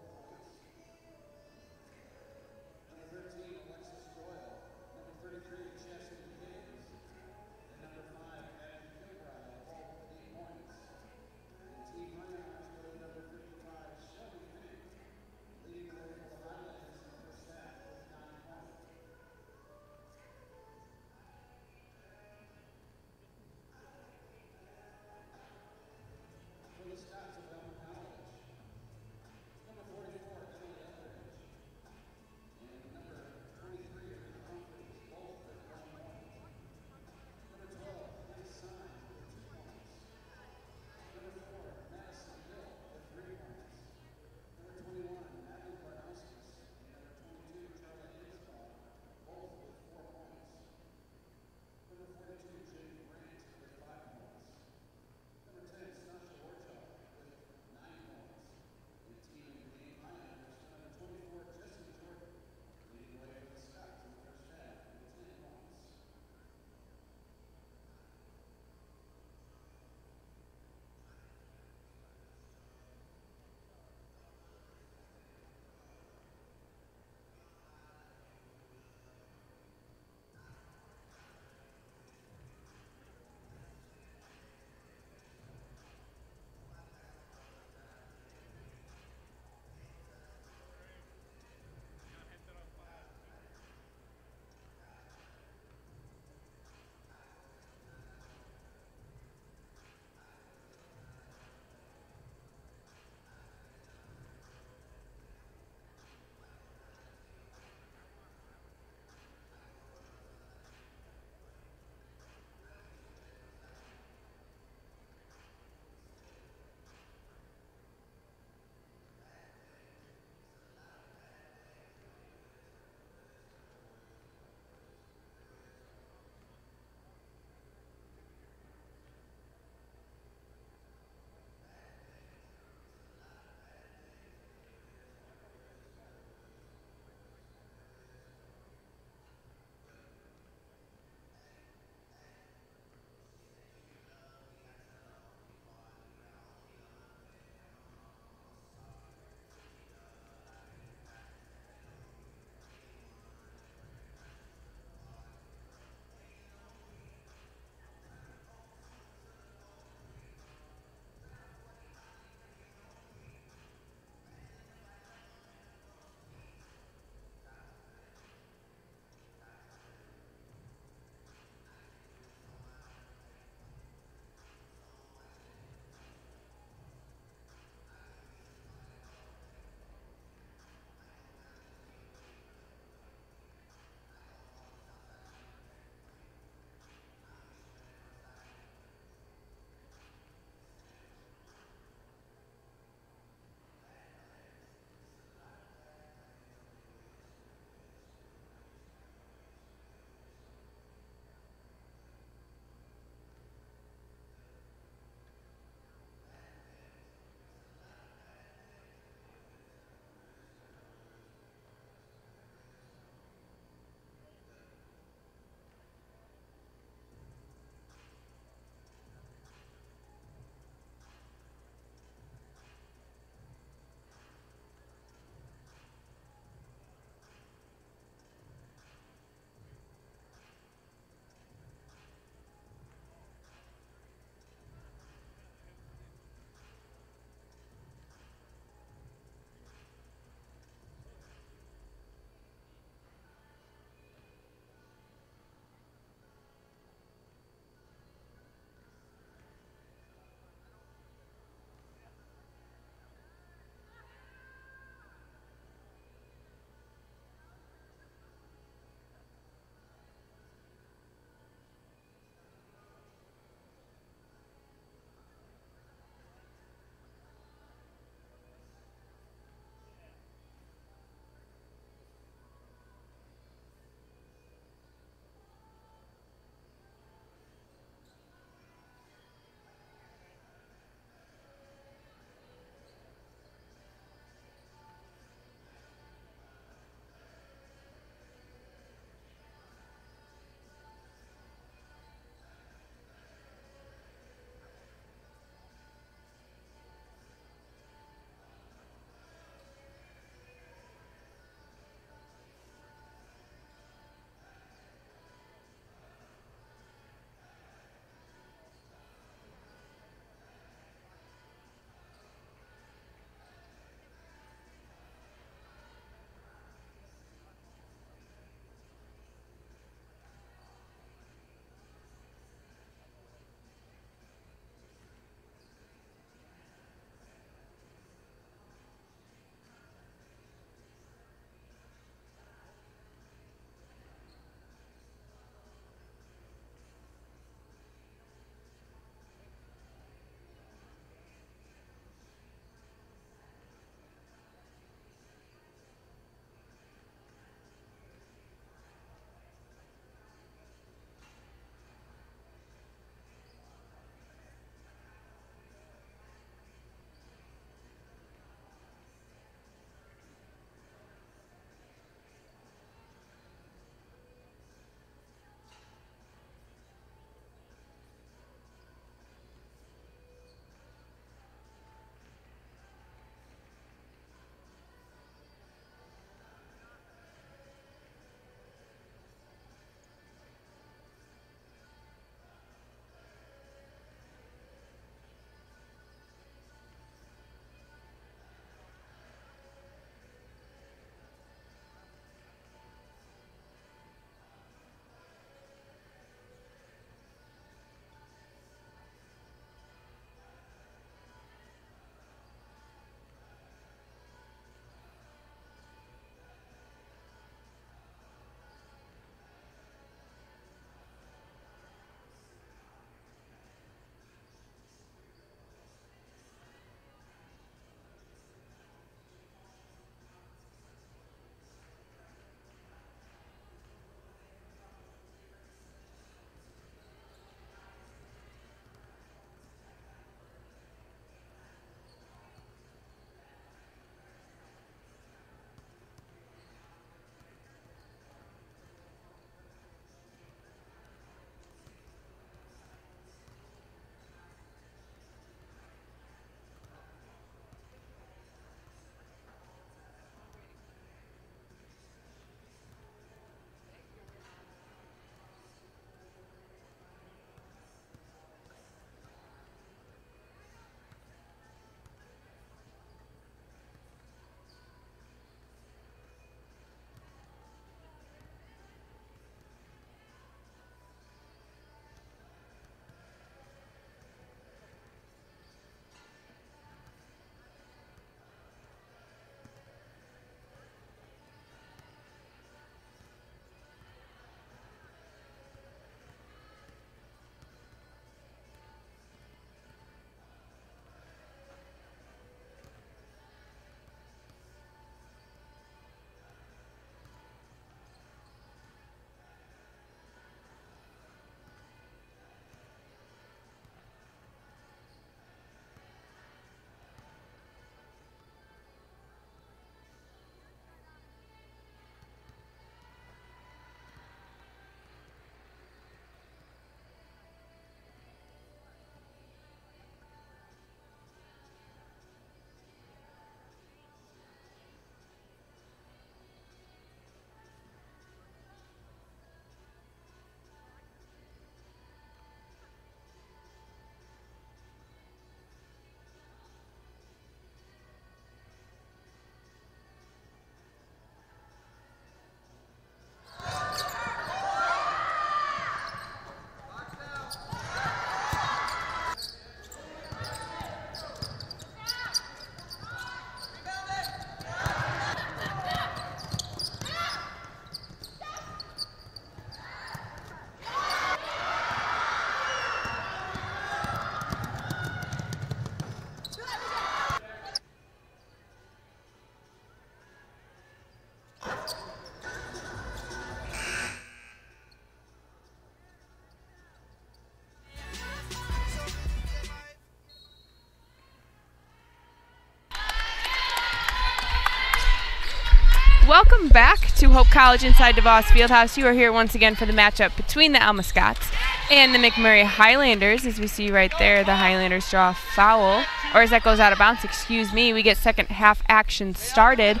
welcome back to Hope College inside DeVos Fieldhouse. You are here once again for the matchup between the Alma Scots and the MacMurray Highlanders. As we see right there, the Highlanders draw a foul, or as that goes out of bounds, excuse me. We get second half action started.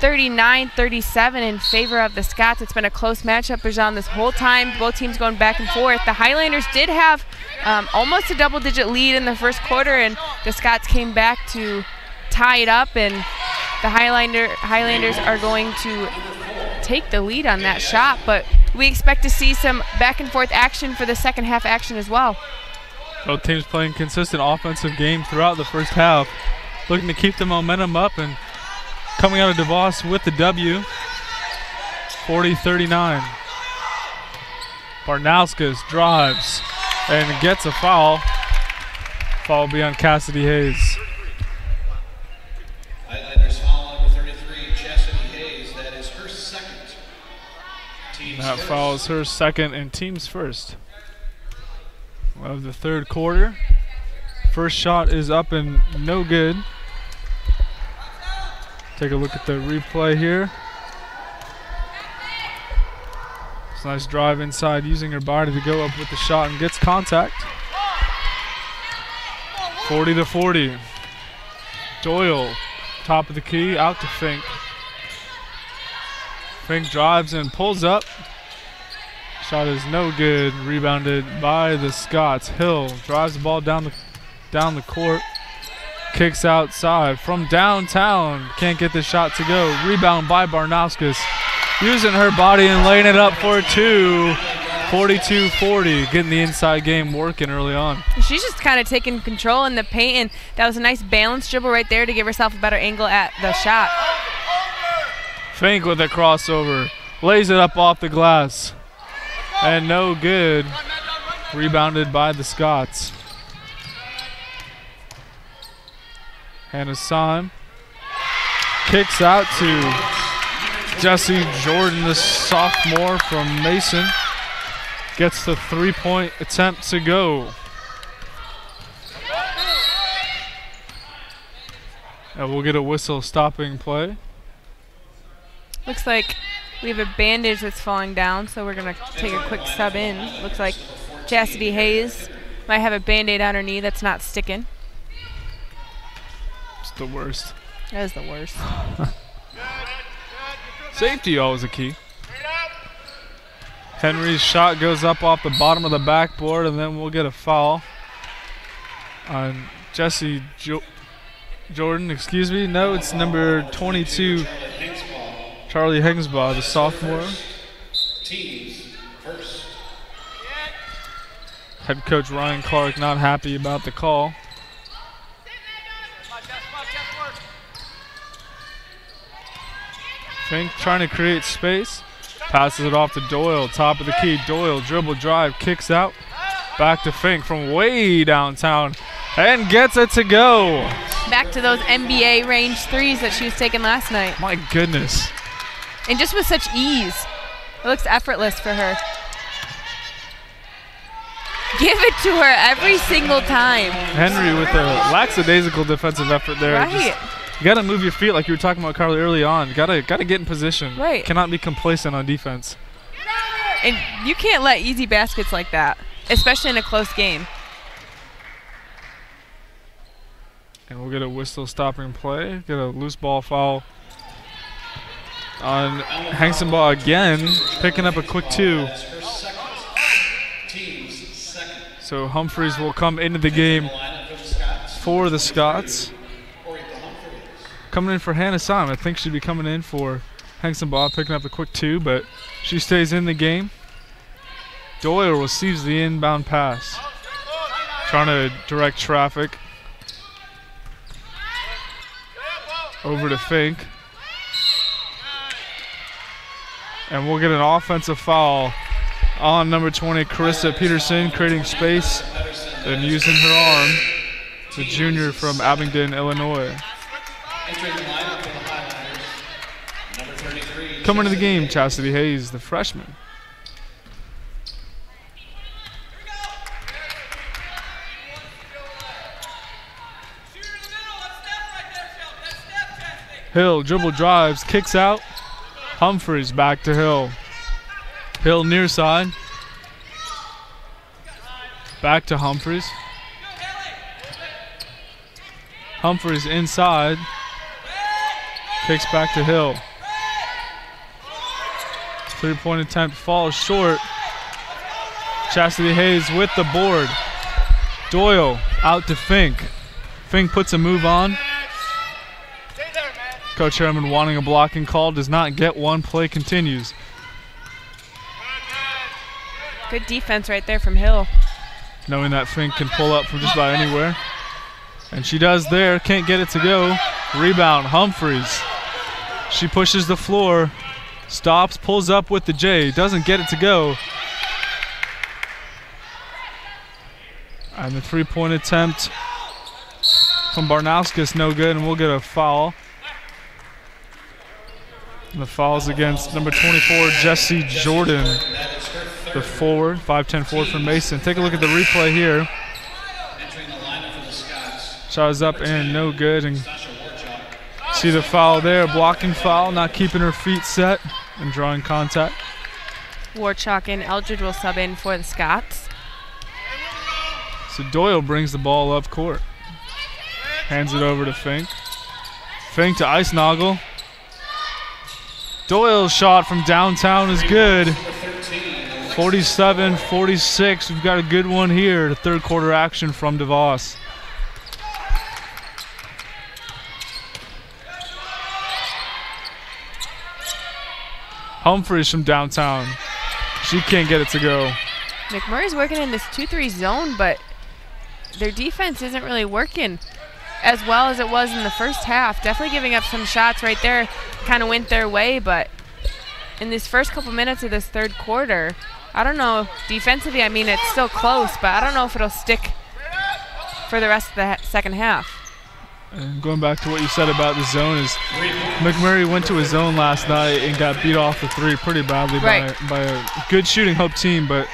39-37 in favor of the Scots. It's been a close matchup, Rajan, this whole time. Both teams going back and forth. The Highlanders did have almost a double-digit lead in the first quarter, and the Scots came back to tie it up, and the Highlanders are going to take the lead on that shot, but we expect to see some back-and-forth action for the second half action as well. Both teams playing consistent offensive game throughout the first half, looking to keep the momentum up and coming out of DeVos with the W, 40-39. Barnauskas drives and gets a foul. Foul will be on Cassidy Hayes. Highlanders foul number 33, Cassidy Hayes. That is her second. Team's That first. foul is her second and team's first of the third quarter. First shot is up and no good. Take a look at the replay here. It's a nice drive inside, using her body to go up with the shot and gets contact. 40-40. Doyle, top of the key, out to Fink. Fink drives and pulls up. Shot is no good. Rebounded by the Scots. Hill drives the ball down the court. Kicks outside from downtown. Can't get the shot to go. Rebound by Barnauskas. Using her body and laying it up for two. 42-40. Getting the inside game working early on. She's just kind of taking control in the paint, and that was a nice balance dribble right there to give herself a better angle at the shot. Fink with a crossover. Lays it up off the glass. And no good. Rebounded by the Scots. Hannah Syme kicks out to Jessie Jordan, the sophomore from Mason. Gets the three-point attempt to go. And we'll get a whistle stopping play. Looks like we have a bandage that's falling down, so we're going to take a quick sub in. Looks like Cassidy Hayes might have a Band-Aid on her knee that's not sticking. It's the worst. That is the worst. Safety always a key. Henry's shot goes up off the bottom of the backboard, and then we'll get a foul on Jessie Jordan. Excuse me. No, it's number 22, Charlie Hingsbaugh, the sophomore. Team's first. Head coach Ryan Clark not happy about the call. Fink trying to create space. Passes it off to Doyle, top of the key. Doyle dribble drive, kicks out. Back to Fink from way downtown and gets it to go. Back to those NBA range threes that she was taking last night. My goodness. And just with such ease. It looks effortless for her. Give it to her every single time. Henry with a lackadaisical defensive effort there. Right. You got to move your feet like you were talking about, Carly, early on. Got to get in position. Right. Cannot be complacent on defense. And you can't let easy baskets like that, especially in a close game. And we'll get a whistle stopping play. Get a loose ball foul on Hengsenbaugh again, picking up a quick two. So Humphreys will come into the game for the Scots. Coming in for Hannah Syme. I think she'd be coming in for Hengsenbaugh, picking up a quick two, but she stays in the game. Doyle receives the inbound pass. Trying to direct traffic. Over to Fink. And we'll get an offensive foul on number 20, Carissa Peterson, creating space and using her arm. The junior from Abingdon, Illinois. Coming to the game, Chastity Hayes, the freshman. Hill dribble drives, kicks out, Humphreys back to Hill. Hill near side. Back to Humphreys. Humphreys inside. Kicks back to Hill. 3-point attempt falls short. Chastity Hayes with the board. Doyle out to Fink. Fink puts a move on. Coach Harriman wanting a blocking call, does not get one. Play continues. Good defense right there from Hill. Knowing that Fink can pull up from just about anywhere. And she does there, can't get it to go. Rebound, Humphreys. She pushes the floor, stops, pulls up with the J, doesn't get it to go. And the 3-point attempt from Barnauskas, no good, and we'll get a foul. And the foul's against number 24, Jesse Jordan, the forward, 5'10" forward from Mason. Take a look at the replay here. Shot is up and no good, and see the foul there, blocking foul, not keeping her feet set and drawing contact. Warchalk and Eldridge will sub in for the Scots. So Doyle brings the ball up court. Hands it over to Fink. Fink to Icenoggle. Doyle's shot from downtown is good. 47-46. We've got a good one here. The third quarter action from DeVos. Humphreys from downtown. She can't get it to go. MacMurray's working in this 2-3 zone, but their defense isn't really working as well as it was in the first half. Definitely giving up some shots right there. Kind of went their way, but in these first couple minutes of this third quarter, I don't know, defensively, I mean, it's still close, but I don't know if it'll stick for the rest of the second half. And going back to what you said about the zone is MacMurray went to a zone last night and got beat off the three pretty badly by a good shooting Hope team, but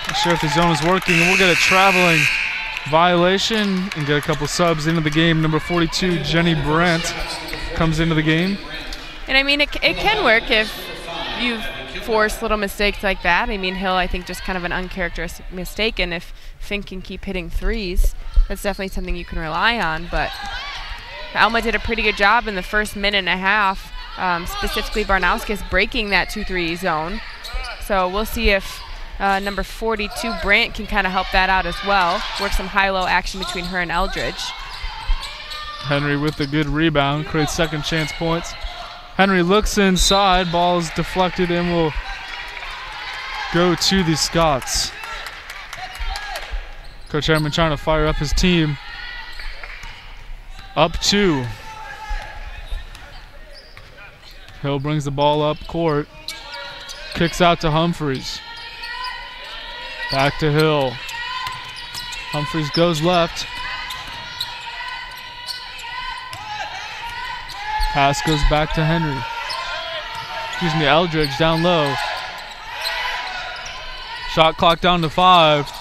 not sure if the zone is working, and we'll get a traveling violation and get a couple subs into the game. Number 42, Jenny Brandt, comes into the game. And I mean, it can work if you force little mistakes like that. I mean, Hill, I think, just kind of an uncharacteristic mistake, and if Fink can keep hitting threes, that's definitely something you can rely on. But Alma did a pretty good job in the first minute and a half, specifically Barnauskas breaking that 2-3 zone. So we'll see if number 42, Brandt, can kind of help that out as well. Work some high-low action between her and Eldridge. Henry with a good rebound, creates second chance points. Henry looks inside, ball is deflected and will go to the Scots. Coach Harriman trying to fire up his team. Up 2. Hill brings the ball up court. Kicks out to Humphreys. Back to Hill. Humphreys goes left. Pass goes back to Henry. Excuse me, Eldridge down low. Shot clock down to 5.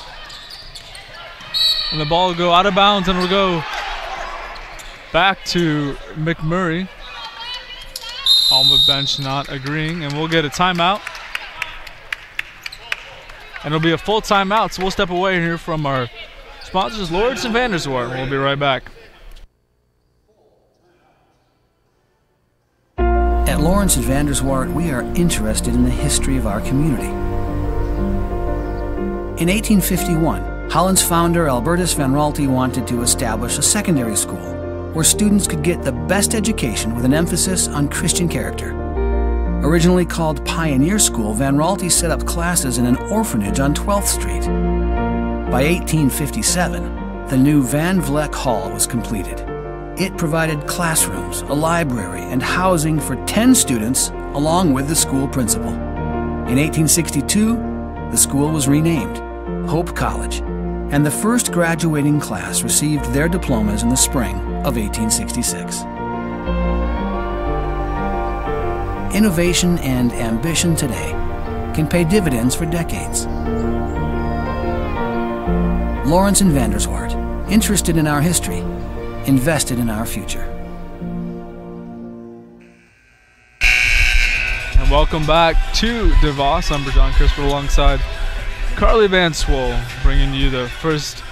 And the ball will go out of bounds and will go back to MacMurray. Alma bench not agreeing, and we'll get a timeout. And it'll be a full timeout, so we'll step away here from our sponsors, Lawrence and Vanderswart. We'll be right back. At Lawrence and Vanderswart, we are interested in the history of our community. In 1851, Holland's founder, Albertus Van Raalte, wanted to establish a secondary school where students could get the best education with an emphasis on Christian character. Originally called Pioneer School, Van Raalte set up classes in an orphanage on 12th Street. By 1857, the new Van Vleck Hall was completed. It provided classrooms, a library, and housing for 10 students, along with the school principal. In 1862, the school was renamed Hope College, and the first graduating class received their diplomas in the spring of 1866. Innovation and ambition today can pay dividends for decades. Lawrence and Vanderswart, interested in our history, invested in our future. Welcome back to DeVos. I'm John Crisper alongside Carly Van Swol, bringing you the first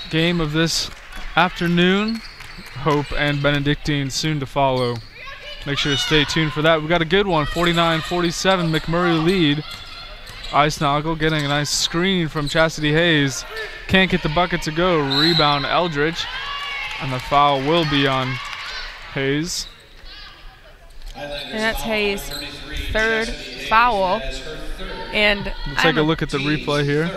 game of this afternoon. Hope and Benedictine soon to follow. Make sure to stay tuned for that. We've got a good one, 49-47, MacMurray lead. Eisnagel getting a nice screen from Chastity Hayes. Can't get the bucket to go. Rebound Eldridge. And the foul will be on Hayes. And that's Hayes' third foul. And we'll take a look at the replay here.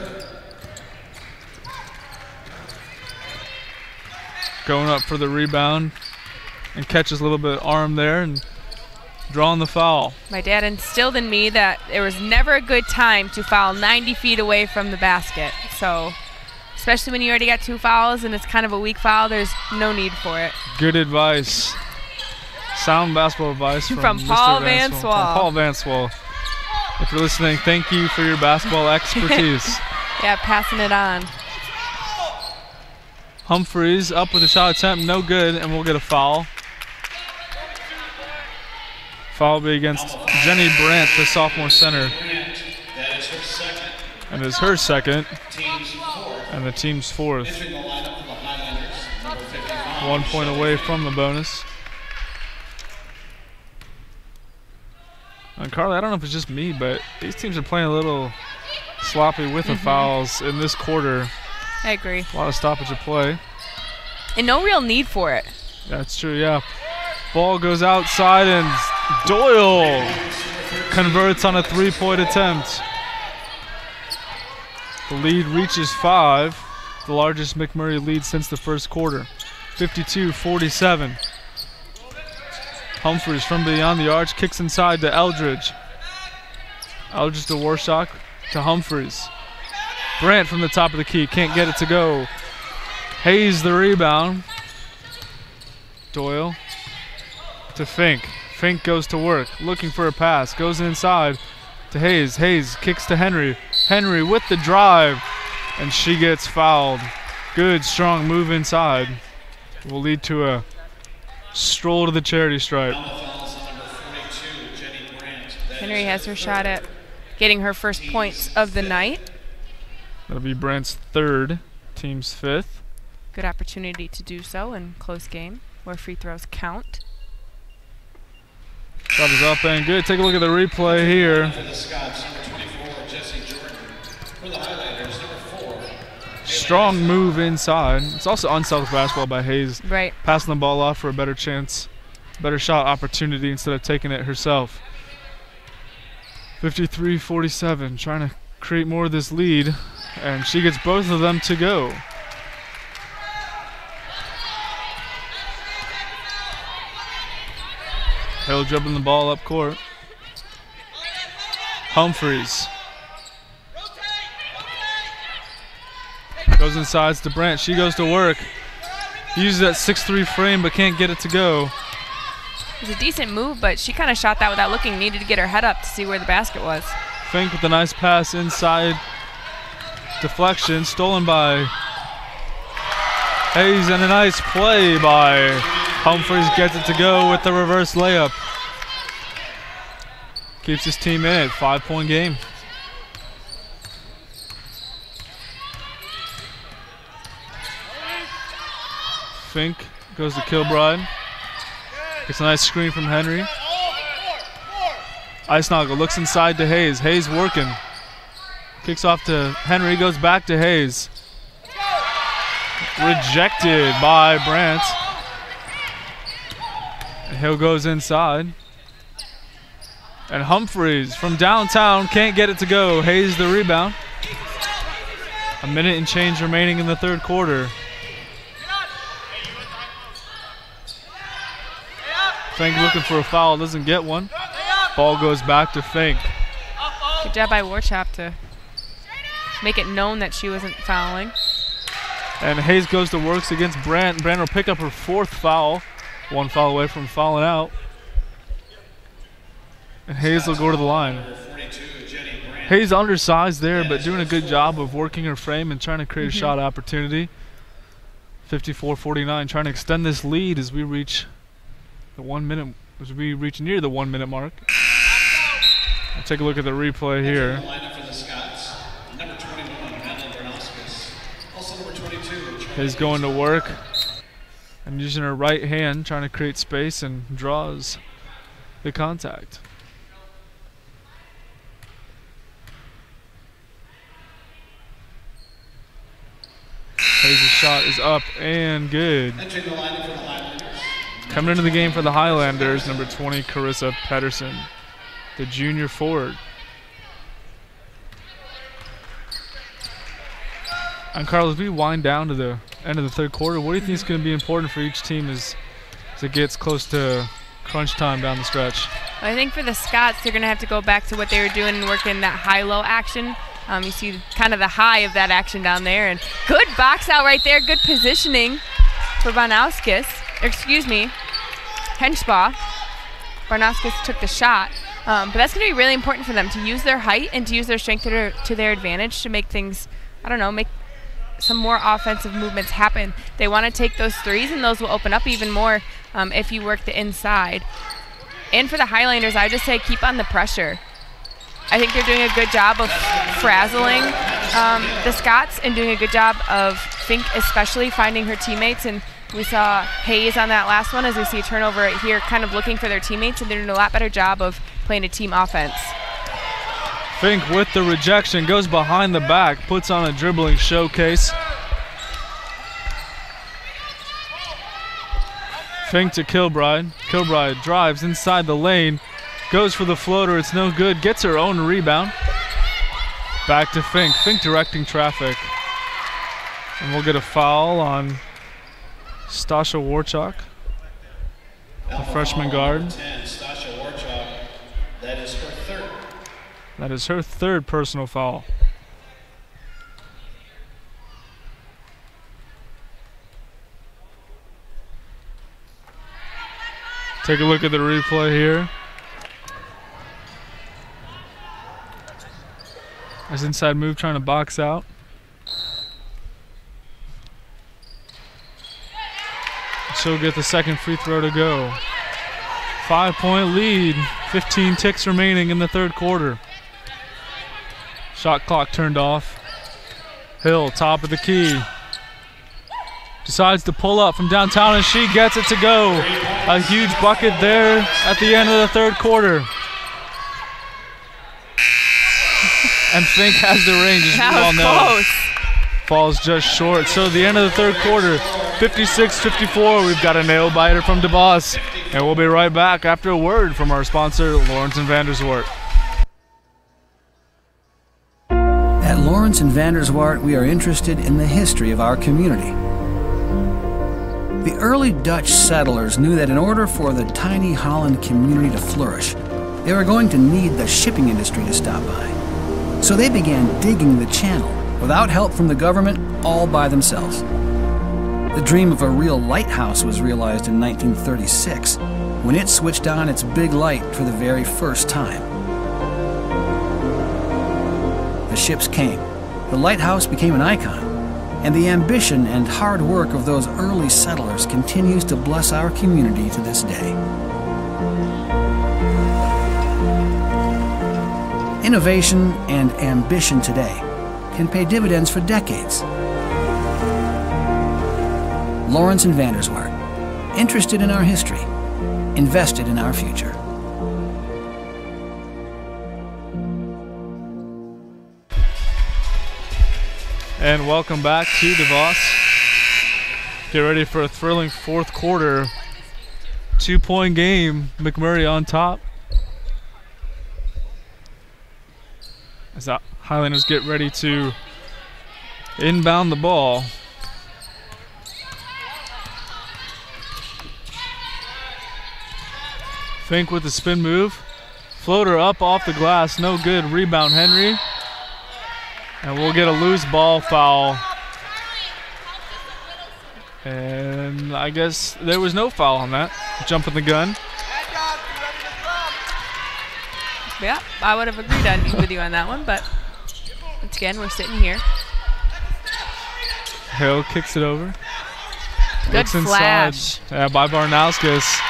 Going up for the rebound and catches a little bit of arm there and drawing the foul. My dad instilled in me that there was never a good time to foul 90 feet away from the basket. So, especially when you already got 2 fouls and it's kind of a weak foul, there's no need for it. Good advice. Sound basketball advice from Paul Mr. Van Swol. From Paul Van Swol. If you're listening, thank you for your basketball expertise. Yeah, passing it on. Humphreys up with a shot attempt, no good, and we'll get a foul. Foul will be against Jenny Brandt, the sophomore center. And it's her second. And the team's fourth. 1 point away from the bonus. And Carly, I don't know if it's just me, but these teams are playing a little sloppy with the fouls in this quarter. I agree. A lot of stoppage of play. And no real need for it. That's true, yeah. Ball goes outside and Doyle converts on a 3-point attempt. The lead reaches 5, the largest MacMurray lead since the first quarter. 52-47. Humphreys from beyond the arch kicks inside to Eldridge. Eldridge to Warshak to Humphreys. Brandt from the top of the key, can't get it to go. Hayes the rebound. Doyle to Fink. Fink goes to work, looking for a pass, goes inside to Hayes. Hayes kicks to Henry. Henry with the drive, and she gets fouled. Good, strong move inside. Will lead to a stroll to the charity stripe. Henry has her shot at getting her first points of the night. That'll be Brandt's third, team's fifth. Good opportunity to do so in close game where free throws count. Shot is up and good. Take a look at the replay here. Strong move inside. It's also unselfish basketball by Hayes. Right. Passing the ball off for a better chance, better shot opportunity instead of taking it herself. 53-47, trying to create more of this lead, and she gets both of them to go. Hill dribbling the ball up court. Humphreys. Goes inside to Brandt. She goes to work. Uses that 6'3" frame but can't get it to go. It was a decent move, but she kind of shot that without looking. Needed to get her head up to see where the basket was. Fink with a nice pass inside. Deflection stolen by Hayes, and a nice play by Humphreys. Gets it to go with the reverse layup. Keeps his team in it. 5-point game. Fink goes to Kilbride. Gets a nice screen from Henry. Eisnagel looks inside to Hayes. Hayes working. Kicks off to Henry, goes back to Hayes. Rejected by Brandt. And Hill goes inside. And Humphreys from downtown can't get it to go. Hayes the rebound. A minute and change remaining in the third quarter. Fink looking for a foul, doesn't get one. Ball goes back to Fink. Good job by Warchop to make it known that she wasn't fouling. And Hayes goes to works against Brandt. Brandt will pick up her fourth foul. 1 foul away from fouling out. And Hayes will go to the line. Hayes undersized there, but doing a good job of working her frame and trying to create a shot opportunity. 54-49, trying to extend this lead as we reach the 1 minute, as we reach near the 1 minute mark. We'll take a look at the replay here. He's going to work and using her right hand, trying to create space, and draws the contact. Hayes' shot is up and good. Coming into the game for the Highlanders, number 20, Carissa Pedersen, the junior forward. And Carlos, as we wind down to the end of the third quarter, what do you think is going to be important for each team as it gets close to crunch time down the stretch? Well, I think for the Scots, they're going to have to go back to what they were doing and work in that high-low action. You see kind of the high of that action down there. And good box out right there. Good positioning for Barnauskas. Excuse me, Henschbaugh. Barnauskas took the shot. But that's going to be really important for them to use their height and to use their strength to their advantage to make things, I don't know, make some more offensive movements happen. They want to take those threes, and those will open up even more if you work the inside. And for the Highlanders, I just say keep on the pressure. I think they're doing a good job of frazzling the Scots and doing a good job of Fink especially finding her teammates. And we saw Hayes on that last one as we see a turnover right here, kind of looking for their teammates, and they're doing a lot better job of playing a team offense. Fink with the rejection, goes behind the back, puts on a dribbling showcase. Fink to Kilbride. Kilbride drives inside the lane, goes for the floater, it's no good, gets her own rebound. Back to Fink. Fink directing traffic. And we'll get a foul on Stasha Warchuk, the freshman guard. 10, Stasha Warchuk. That is her third. That is her third personal foul. Take a look at the replay here. Nice inside move, trying to box out. She'll get the second free throw to go. 5-point lead, 15 ticks remaining in the third quarter. Shot clock turned off. Hill, top of the key. Decides to pull up from downtown, and she gets it to go. A huge bucket there at the end of the third quarter. And Fink has the range, as we all know. Falls just short. So the end of the third quarter, 56-54. We've got a nail biter from DeVos. And we'll be right back after a word from our sponsor, Lawrence and Vanderswart. At Lawrence and Vanderswart, we are interested in the history of our community. The early Dutch settlers knew that in order for the tiny Holland community to flourish, they were going to need the shipping industry to stop by. So they began digging the channel, without help from the government, all by themselves. The dream of a real lighthouse was realized in 1936, when it switched on its big light for the very first time. The ships came, the lighthouse became an icon, and the ambition and hard work of those early settlers continues to bless our community to this day. Innovation and ambition today can pay dividends for decades. Lawrence and Vanderswart, interested in our history, invested in our future. And welcome back to DeVos. Get ready for a thrilling fourth quarter. 2-point game, MacMurray on top. As the Highlanders get ready to inbound the ball. Fink with the spin move. Floater up off the glass, no good. Rebound Henry. And we'll get a loose ball foul. And I guess there was no foul on that. Jumping the gun. Yeah, I would have agreed with you on that one, but once again, we're sitting here. Hill kicks it over. Good flash. By Barnauskas.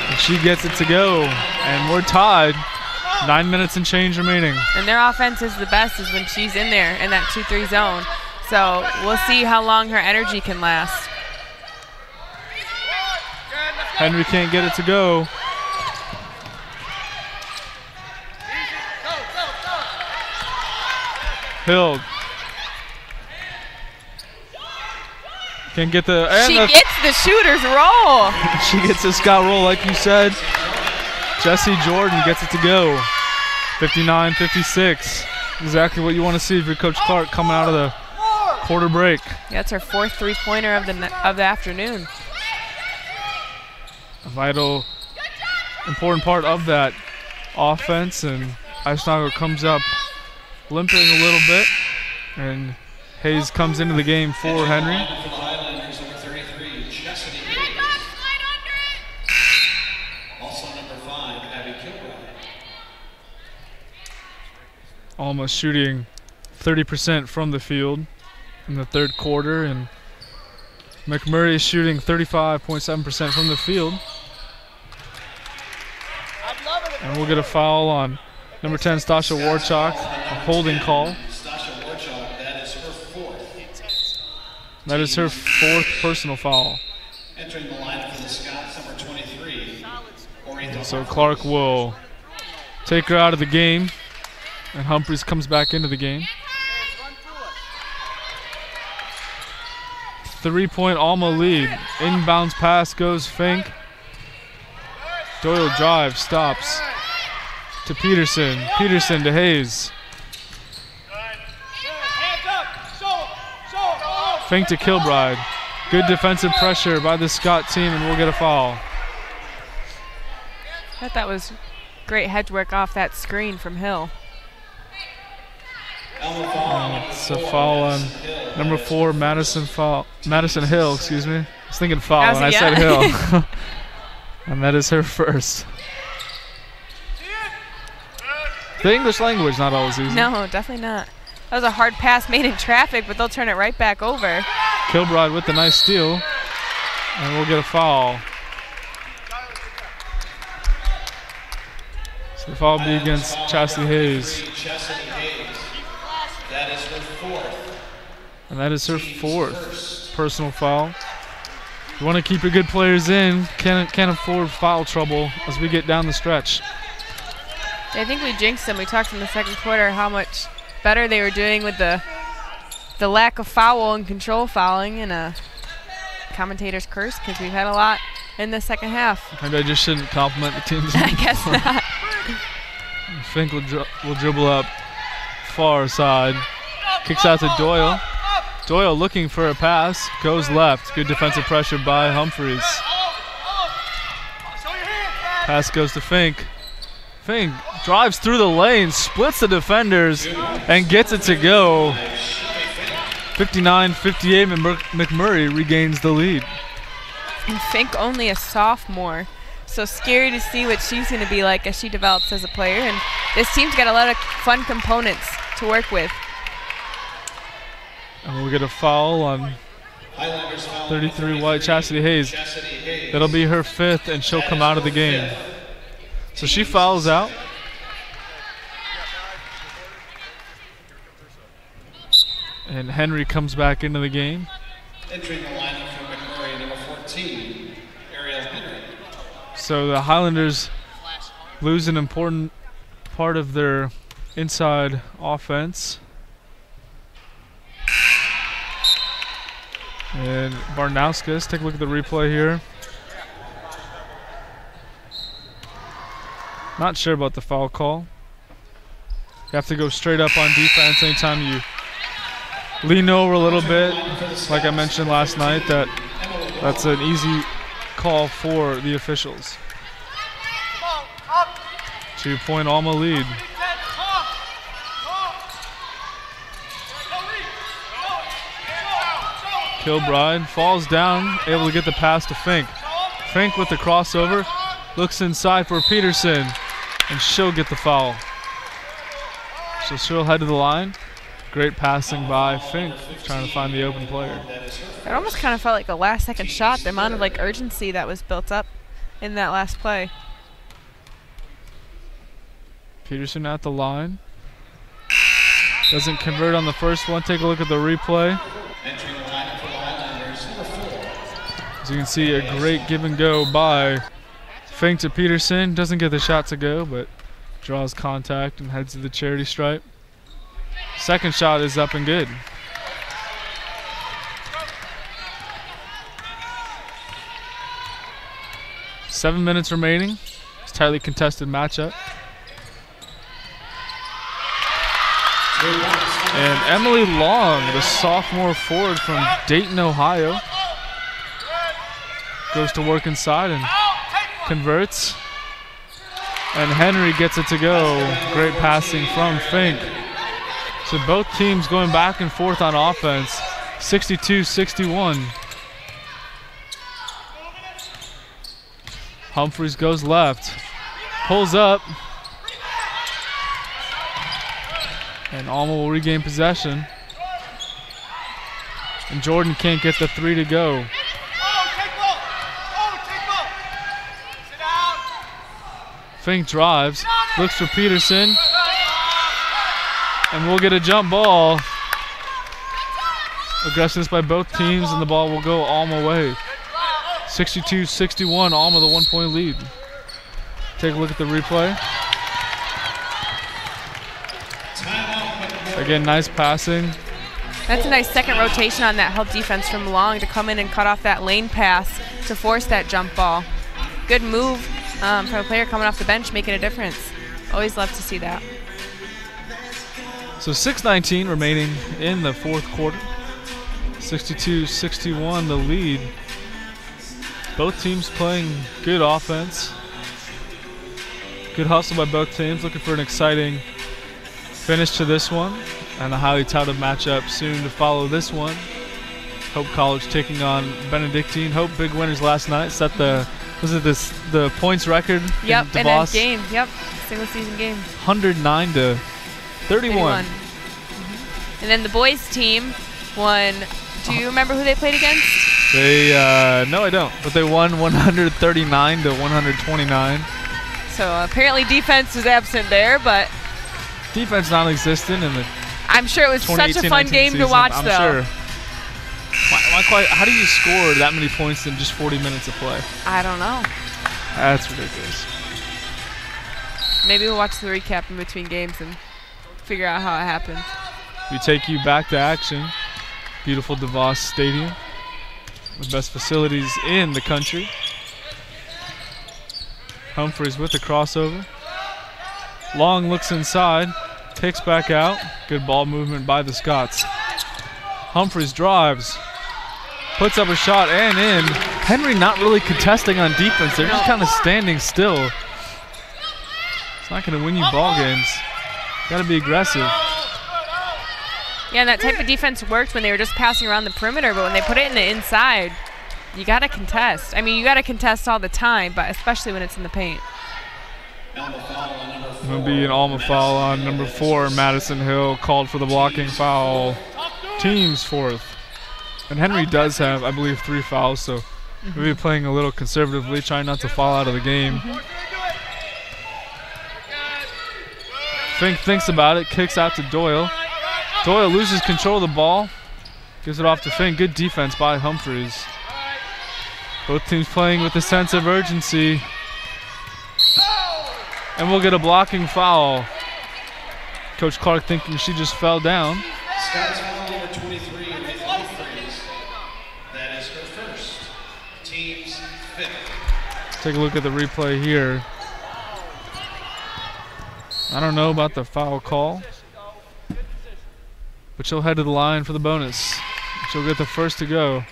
And she gets it to go. And we're tied 9 minutes and change remaining. And their offense is the best is when she's in there in that 2-3 zone. So we'll see how long her energy can last. Henry can't get it to go. Hill. Can't get the. She gets the shooter's roll. She gets a Scott roll, like you said. Jessie Jordan gets it to go. 59-56. Exactly what you want to see if you're Coach Clark coming out of the quarter break. Yeah, that's her 4th three-pointer of the afternoon. A vital, important part of that offense, and Eisnagel comes up limping a little bit, and Hayes comes into the game for Henry. Alma shooting 30% from the field in the third quarter, and MacMurray is shooting 35.7% from the field. And we'll get a foul on number 10, Stasha Warchuk, a holding call. That is her 4th personal foul. Entering the lineup for the Scots, number 23. So Clark will take her out of the game, and Humphreys comes back into the game. 3-point Alma lead. Inbounds pass goes Fink. Doyle drives, stops to Peterson. Peterson to Hayes. Fink to Kilbride. Good defensive pressure by the Scott team, and we'll get a foul. I thought that was great hedge work off that screen from Hill. It's a foul on number 4, Madison Hill, excuse me. I was thinking foul and I said Hill. And that is her first. The English language, not always easy. No, definitely not. That was a hard pass made in traffic, but they'll turn it right back over. Kilbride with the nice steal. And we'll get a foul. So the foul will be against Chastity Hayes. That is her 4th. And that is her 4th personal foul. You want to keep your good players in. Can't afford foul trouble as we get down the stretch. I think we jinxed them. We talked in the second quarter how much better they were doing with the lack of foul and control fouling, and a commentator's curse because we've had a lot in the second half. Maybe I just shouldn't compliment the teams. I guess not. Fink will dribble up far side. Kicks out to Doyle. Doyle looking for a pass. Goes left. Good defensive pressure by Humphreys. Pass goes to Fink. Fink drives through the lane, splits the defenders, and gets it to go. 59-58, MacMurray regains the lead. And Fink only a sophomore, so scary to see what she's going to be like as she develops as a player. And this team's got a lot of fun components to work with. And we'll get a foul on 33 White, Chastity Hayes. That'll be her 5th, and she'll come out of the game. So she fouls out. And Henry comes back into the game. Entering the lineup for MacMurray, number 14, Ariel Henry. So the Highlanders lose an important part of their inside offense. And Barnauskas, take a look at the replay here. Not sure about the foul call. You have to go straight up on defense anytime you lean over a little bit. Like I mentioned last night, that's an easy call for the officials. 2-point Alma lead. Kilbride falls down, able to get the pass to Fink. Fink with the crossover, looks inside for Peterson, and she'll get the foul. So she'll head to the line. Great passing by Fink, trying to find the open player. It almost kind of felt like a last-second shot, the amount of urgency that was built up in that last play. Peterson at the line. Doesn't convert on the first one. Take a look at the replay. As you can see, a great give and go by Fink to Peterson. Doesn't get the shot to go, but draws contact and heads to the charity stripe. Second shot is up and good. Seven minutes remaining. It's a tightly contested matchup. And Emily Long, the sophomore forward from Dayton, Ohio, goes to work inside and converts. And Henry gets it to go. Great passing from Fink. So both teams going back and forth on offense. 62-61. Humphreys goes left. Pulls up. And Alma will regain possession. And Jordan can't get the three to go. Fink drives, looks for Peterson. And we'll get a jump ball. Aggressiveness by both teams, and the ball will go Alma way. 62-61, Alma the 1 point lead. Take a look at the replay. Again, nice passing. That's a nice second rotation on that help defense from Long to come in and cut off that lane pass to force that jump ball. Good move from a player coming off the bench, making a difference. Always love to see that. So 6:19 remaining in the fourth quarter. 62-61 the lead. Both teams playing good offense. Good hustle by both teams. Looking for an exciting finish to this one, and a highly touted matchup soon to follow this one. Hope College taking on Benedictine. Hope big winners last night. Set the the points record. Yep, in and then game. Yep, single season game. 109-31. And then the boys team won. Do you remember who they played against? They no, I don't. But they won 139-129. So apparently defense was absent there, but defense non-existent in the. I'm sure it was such a fun game season. to watch, I'm though. Sure. How do you score that many points in just 40 minutes of play? I don't know. That's ridiculous. Maybe we'll watch the recap in between games and figure out how it happened. We take you back to action. Beautiful DeVos Stadium. The best facilities in the country. Humphreys with the crossover. Long looks inside, kicks back out. Good ball movement by the Scots. Humphreys drives, puts up a shot and in. Henry not really contesting on defense. They're just kind of standing still. It's not going to win you ball games. Got to be aggressive. Yeah, and that type of defense worked when they were just passing around the perimeter, but when they put it in the inside, you got to contest. I mean, you got to contest all the time, but especially when it's in the paint. It'll be an Alma foul on number 4. Madison Hill called for the blocking foul. Team's fourth. And Henry does have, I believe, 3 fouls, so maybe playing a little conservatively, trying not to fall out of the game. Fink thinks about it, kicks out to Doyle. Doyle loses control of the ball, gives it off to Fink. Good defense by Humphreys. Both teams playing with a sense of urgency. And we'll get a blocking foul. Coach Clark thinking she just fell down. Scott's foul number 23 with Humphreys. That is her first. Team's 5th. Take a look at the replay here. I don't know about the foul call, but she'll head to the line for the bonus. She'll get the first to go.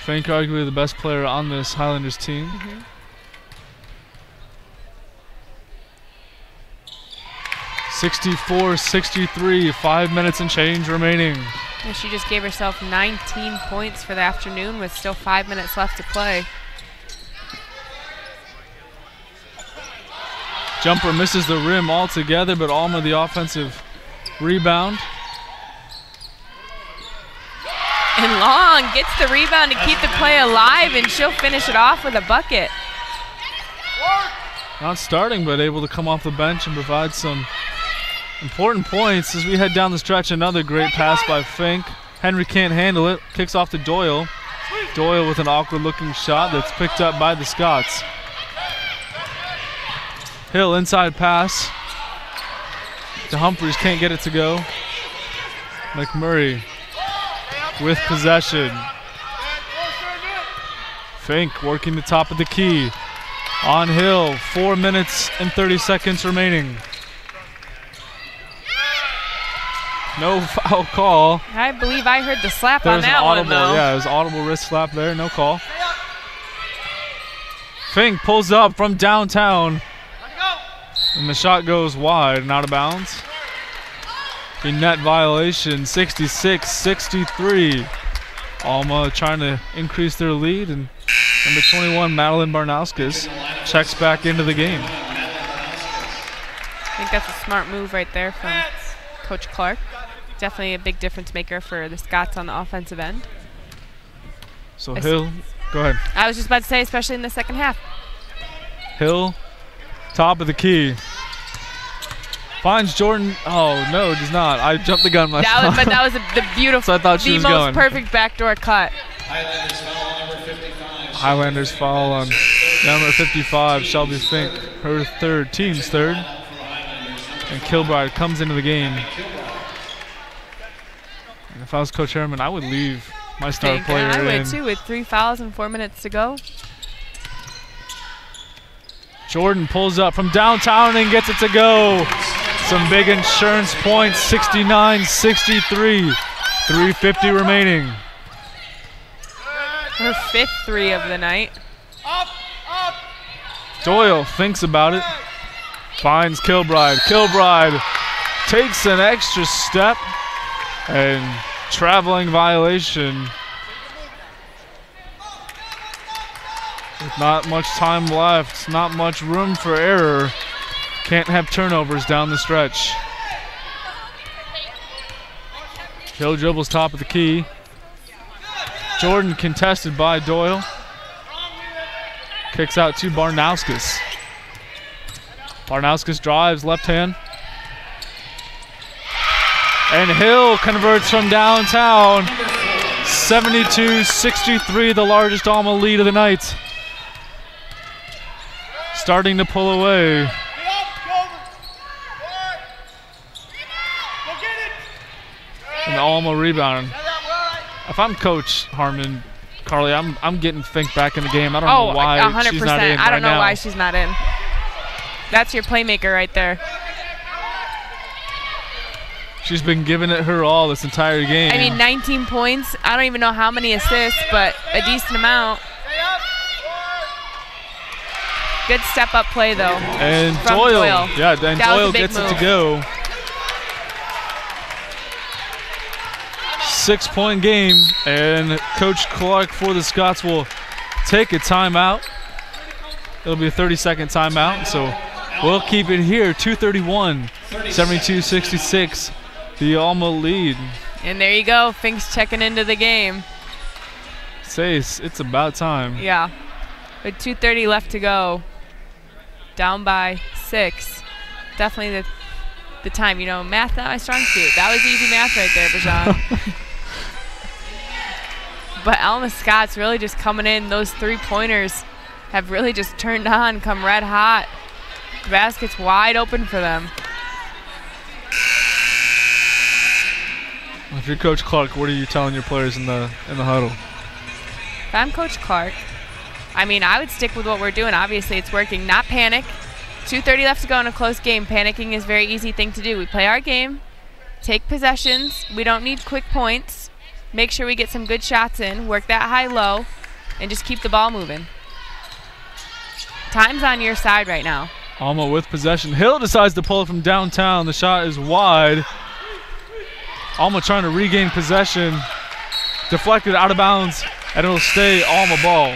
Fink arguably the best player on this Highlanders team. 64-63, 5 minutes and change remaining. And she just gave herself 19 points for the afternoon with still 5 minutes left to play. Jumper misses the rim altogether, but Alma the offensive rebound. And Long gets the rebound to keep the play alive, and she'll finish it off with a bucket. not starting, but able to come off the bench and provide some important points as we head down the stretch. Another great pass by Fink. Henry can't handle it. Kicks off to Doyle. Doyle with an awkward-looking shot that's picked up by the Scots. Hill inside pass to Humphreys, can't get it to go. MacMurray with possession. Fink working the top of the key. On Hill, 4 minutes and 30 seconds remaining. No foul call. I believe I heard the slap There's on that an audible, one, though. yeah, there's audible wrist slap there, no call. Fink pulls up from downtown. And the shot goes wide and out of bounds. A net violation, 66-63. Alma trying to increase their lead, and number 21, Madeline Barnauskas, checks back into the game. I think that's a smart move right there from Coach Clark. Definitely a big difference maker for the Scots on the offensive end. So Hill, go ahead. I was just about to say, especially in the second half. Hill, top of the key. Finds Jordan. Oh, no, does not. I jumped the gun myself. But that was the beautiful, so I thought she was most going. Perfect backdoor cut. Highlanders foul on number 55. Highlanders foul on number 55, Shelby Fink, her third, team's third. And Kilbride comes into the game. And if I was Coach Harriman, I would leave my star player in. I would too, with 3 fouls and 4 minutes to go. Jordan pulls up from downtown and gets it to go. Some big insurance points, 69-63. 3:50 remaining. Her 5th 3 of the night. Doyle thinks about it. Finds Kilbride. Kilbride takes an extra step and traveling violation. With not much time left, not much room for error. Can't have turnovers down the stretch. Hill dribbles top of the key. Jordan contested by Doyle. Kicks out to Barnauskas. Barnauskas drives left hand. And Hill converts from downtown. 72-63, the largest Alma lead of the night. Starting to pull away. And Alma rebounding. If I'm Coach Harmon, Carly, I'm getting Fink back in the game. I don't know why 100%. she's not in I don't know right now. why she's not in. That's your playmaker right there. She's been giving it her all this entire game. I mean, 19 points. I don't even know how many assists, but a decent amount. Good step-up play, though. And from Doyle. Yeah, and Doyle gets it to go. 6-point game, and Coach Clark for the Scots will take a timeout. It'll be a 30-second timeout, so we'll keep it here. 2:31, 72-66, the Alma lead. And there you go. Fink's checking into the game. Says it's about time. Yeah. With 2:30 left to go. Down by 6. Definitely the time. You know, math not my strong suit. That was easy math right there, Bajan. But Alma Scott's really just coming in. Those 3-pointers have really just turned on, come red hot. The basket's wide open for them. If you're Coach Clark, what are you telling your players in the huddle? If I'm Coach Clark, I mean, I would stick with what we're doing. Obviously, it's working. Not panic. 2:30 left to go in a close game. Panicking is a very easy thing to do. We play our game, take possessions. We don't need quick points. Make sure we get some good shots in, work that high-low, and just keep the ball moving. Time's on your side right now. Alma with possession. Hill decides to pull it from downtown. The shot is wide. Alma trying to regain possession. Deflected out of bounds, and it'll stay Alma ball.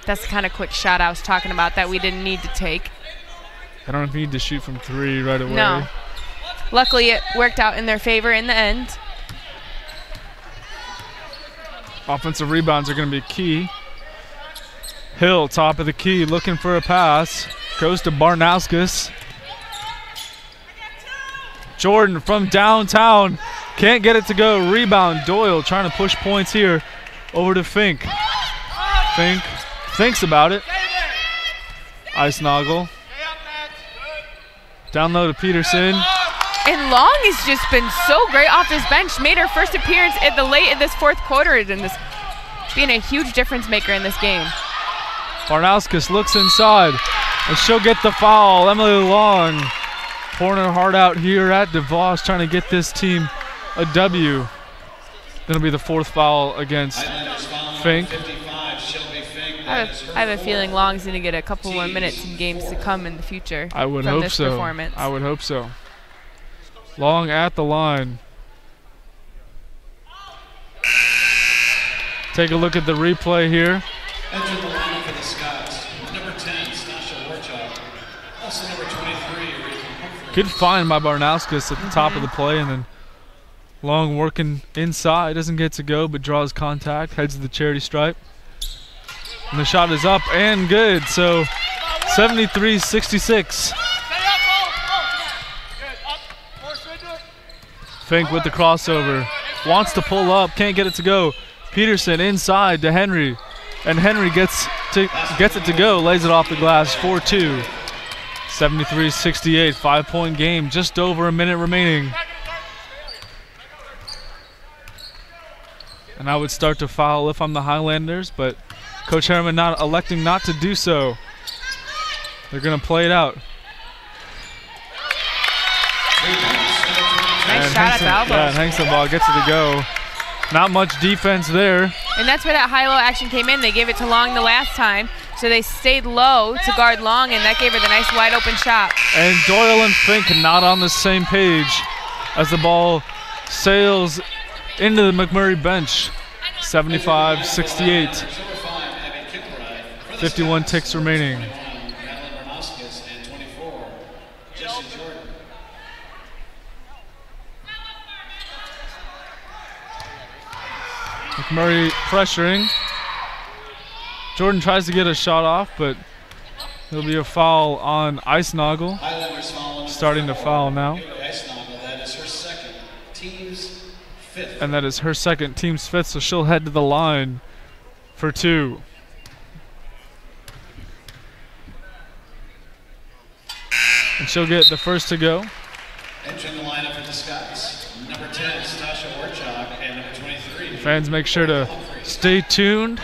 That's the kind of quick shot I was talking about that we didn't need to take. I don't need to shoot from 3 right away. No. Luckily, it worked out in their favor in the end. Offensive rebounds are going to be key. Hill, top of the key, looking for a pass. Goes to Barnauskas. Jordan from downtown. Can't get it to go. Rebound. Doyle trying to push points here. Over to Fink. Fink thinks about it. Eisnagel. Down low to Peterson. And Long has just been so great off this bench. Made her first appearance at the late in this fourth quarter, and this being a huge difference maker in this game. Barnauskas looks inside, and she'll get the foul. Emily Long pouring her heart out here at DeVos, trying to get this team a W. That'll be the fourth foul against Fink. I have a feeling Long's going to get a couple more minutes in games to come in the future. I would from hope this so. Performance. I would hope so. Long at the line. Take a look at the replay here. Entering the lineup for the Scots, number 10, Stasha Warchuk. Also number 23, Humphrey. Good find by Barnauskas at the top of the play, and then Long working inside. Doesn't get to go, but draws contact. Heads to the charity stripe. And the shot is up and good. So 73-66. Fink with the crossover. Wants to pull up. Can't get it to go. Peterson inside to Henry. And Henry gets it to go. Lays it off the glass. 4-2. 73-68. 5-point game. Just over a minute remaining. And I would start to foul if I'm the Highlanders, but Coach Harriman electing not to do so. They're going to play it out. Nice shot at the elbow. Yeah, Hengstenball gets it to go. Not much defense there. And that's where that high-low action came in. They gave it to Long the last time, so they stayed low to guard Long, and that gave her the nice wide-open shot. And Doyle and Fink not on the same page as the ball sails into the MacMurray bench. 75-68. 51 ticks remaining. MacMurray pressuring. Jordan tries to get a shot off, but there'll be a foul on Eisnagel. Starting to foul now. And that is her second, team's fifth, so she'll head to the line for two. And she'll get the first to go. Entering the lineup for the Scots, number 10, Stasha Warchuk, and number 23. Fans, make sure to stay tuned.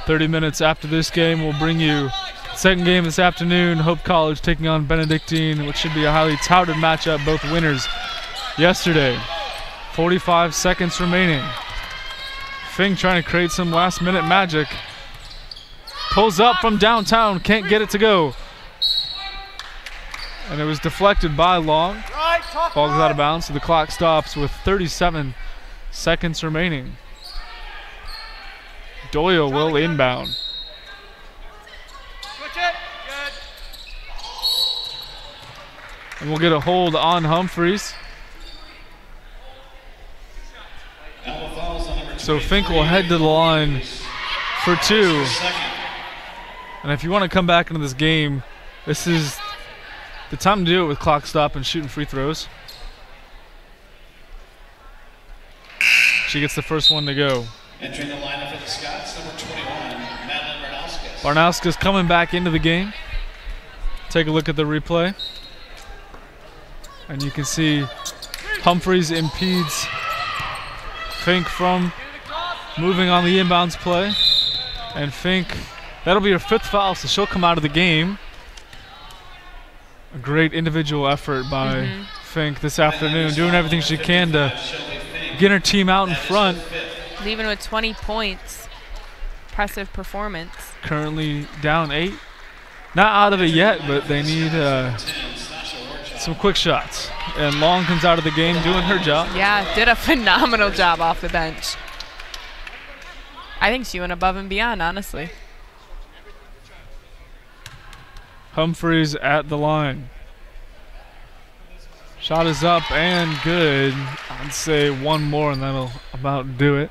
30 minutes after this game, we'll bring you second game this afternoon. Hope College taking on Benedictine, which should be a highly touted matchup. Both winners yesterday. 45 seconds remaining. Fink trying to create some last-minute magic. Pulls up from downtown, can't get it to go. And it was deflected by Long. Ball goes out of bounds, so the clock stops with 37 seconds remaining. Doyle will inbound. And we'll get a hold on Humphreys. So Fink will head to the line for two. And if you want to come back into this game, this is the time to do it with clock stop and shooting free throws. She gets the first one to go. Entering the lineup for the Scots, number 21, Madeline Barnauskas. Barnauskas coming back into the game. Take a look at the replay. And you can see Humphreys impedes Fink from moving on the inbounds play. And Fink, that'll be her fifth foul, so she'll come out of the game. A great individual effort by Fink this afternoon, doing everything she can to get her team out in front. Leaving with 20 points. Impressive performance. Currently down 8. Not out of it yet, but they need some quick shots. And Long comes out of the game doing her job. Yeah, did a phenomenal job off the bench. I think she went above and beyond, honestly. Humphreys at the line. Shot is up and good. I'd say one more and that'll about do it.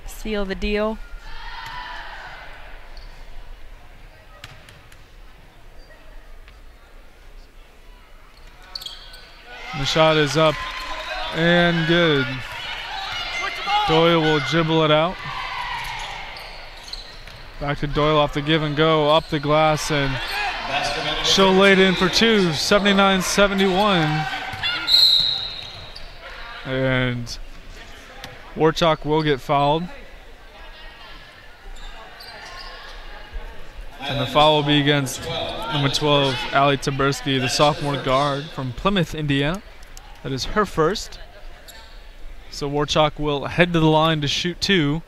Seal the deal. The shot is up and good. Doyle will dribble it out. Back to Doyle off the give and go, up the glass, and she'll lay it in for two, 79-71. And Warchuk will get fouled. And the foul will be against number 12, Allie Taberski, the sophomore guard from Plymouth, Indiana. That is her first. So Warchuk will head to the line to shoot two.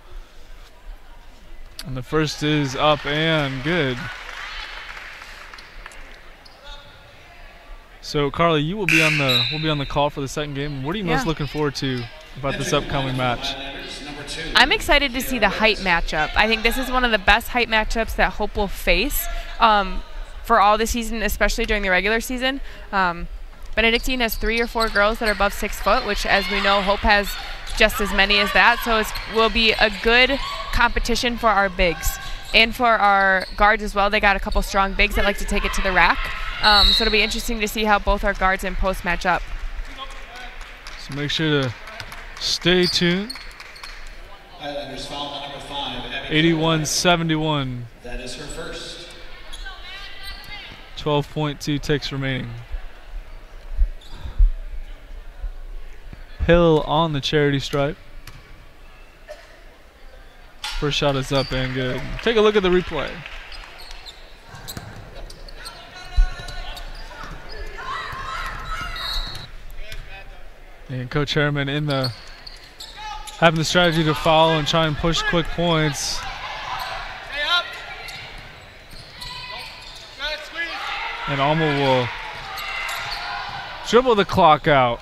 And the first is up and good. So Carly, you will be on the call for the second game. What are you most looking forward to about this upcoming match? I'm excited to see the height matchup. I think this is one of the best height matchups that Hope will face for all the season, especially during the regular season. Benedictine has 3 or 4 girls that are above 6 foot, which, as we know, Hope has just as many as that. So it will be a good competition for our bigs and for our guards as well. They got a couple strong bigs that like to take it to the rack. So it'll be interesting to see how both our guards and post match up. So make sure to stay tuned. 81-71. That is her first. 12.2 ticks remaining. Hill on the charity stripe. First shot is up and good. Take a look at the replay. And Coach Harriman having the strategy to foul and try and push quick points. And Alma will dribble the clock out.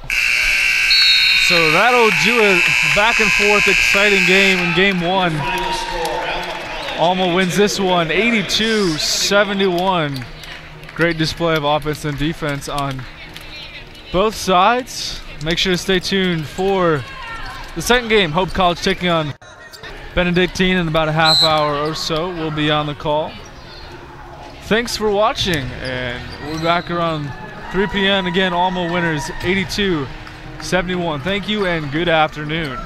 So that'll do a back and forth exciting game in game one. Alma wins this one 82-71. Great display of offense and defense on both sides. Make sure to stay tuned for the second game. Hope College taking on Benedictine in about a half hour or so. We'll be on the call. Thanks for watching, and we're back around 3 p.m. Again, Alma winners 82-71. Thank you and good afternoon.